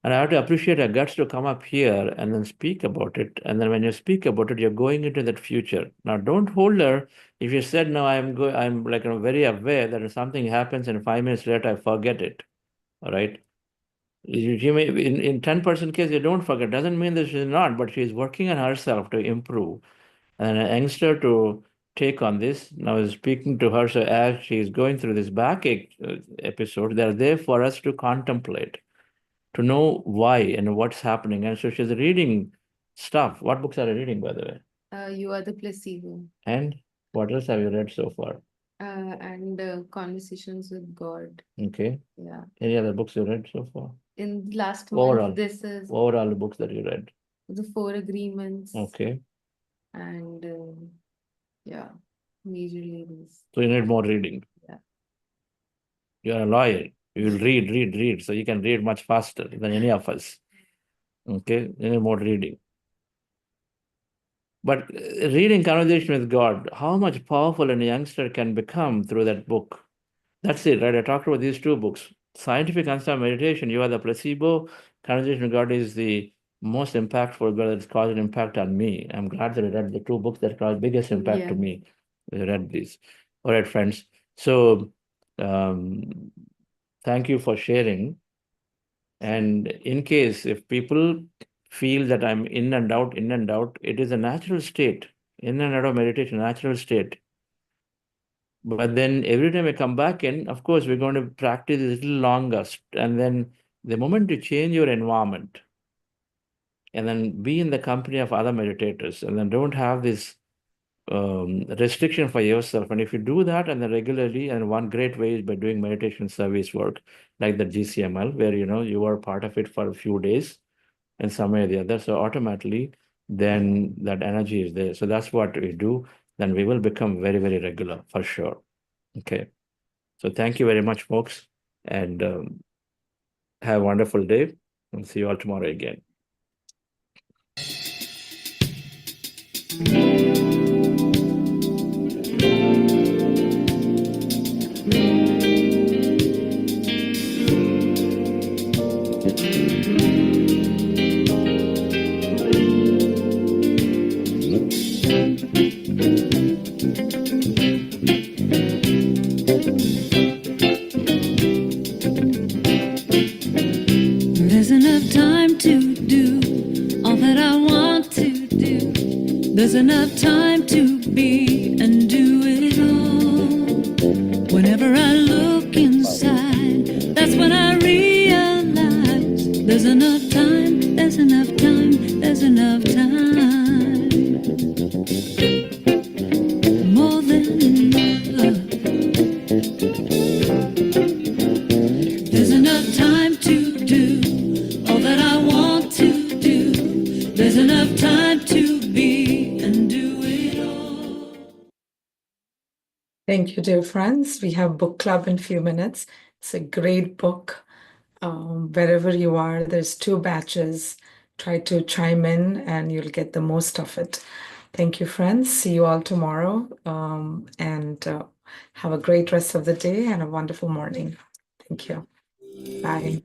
And I have to appreciate her guts to come up here and then speak about it. And then when you speak about it, you're going into that future. Now, don't hold her. If you said, no, I'm like very aware that if something happens and 5 minutes later, I forget it. All right. You may, in 10% case, you don't forget. Doesn't mean that she's not, but she's working on herself to improve. And an youngster to take on this. Now, speaking to her, so as she's going through this backache episode, they're there for us to contemplate, to know why and what's happening. And so she's reading stuff. What books are you reading, by the way? You Are the Placebo. And what else have you read so far? And Conversations with God. Okay. Yeah. Any other books you read so far? In last Overall. month, this is Overall, the books that you read. The 4 Agreements. Okay. And yeah, majorly this. So you need more reading. Yeah. You're a lawyer. You will read. So you can read much faster than any of us. Okay. You need more reading. But reading Conversation with God, how much powerful a youngster can become through that book. That's it, right? I talked about these 2 books. Scientific Concept of Meditation, You Are the Placebo. Conversation with God is the most impactful, but it's caused an impact on me. I'm glad that I read the 2 books that caused biggest impact to me. I read these. All right, friends. So thank you for sharing. And in case if people feel that I'm in and out, it is a natural state. In and out of meditation, natural state. But then every time I come back in, of course, we're going to practice a little longer. And then the moment you change your environment and then be in the company of other meditators and then don't have this restriction for yourself. And if you do that and then regularly, and one great way is by doing meditation service work like the GCML, where, you are part of it for a few days in some way or the other. So automatically, then that energy is there. So that's what we do. Then we will become very, very regular for sure. Okay. So thank you very much, folks. And have a wonderful day. And see you all tomorrow again. There's enough time to do Thank you, dear friends. We have book club in a few minutes. It's a great book. Wherever you are, there's 2 batches. Try to chime in and you'll get the most of it. Thank you, friends. See you all tomorrow. And have a great rest of the day and a wonderful morning. Thank you. Bye.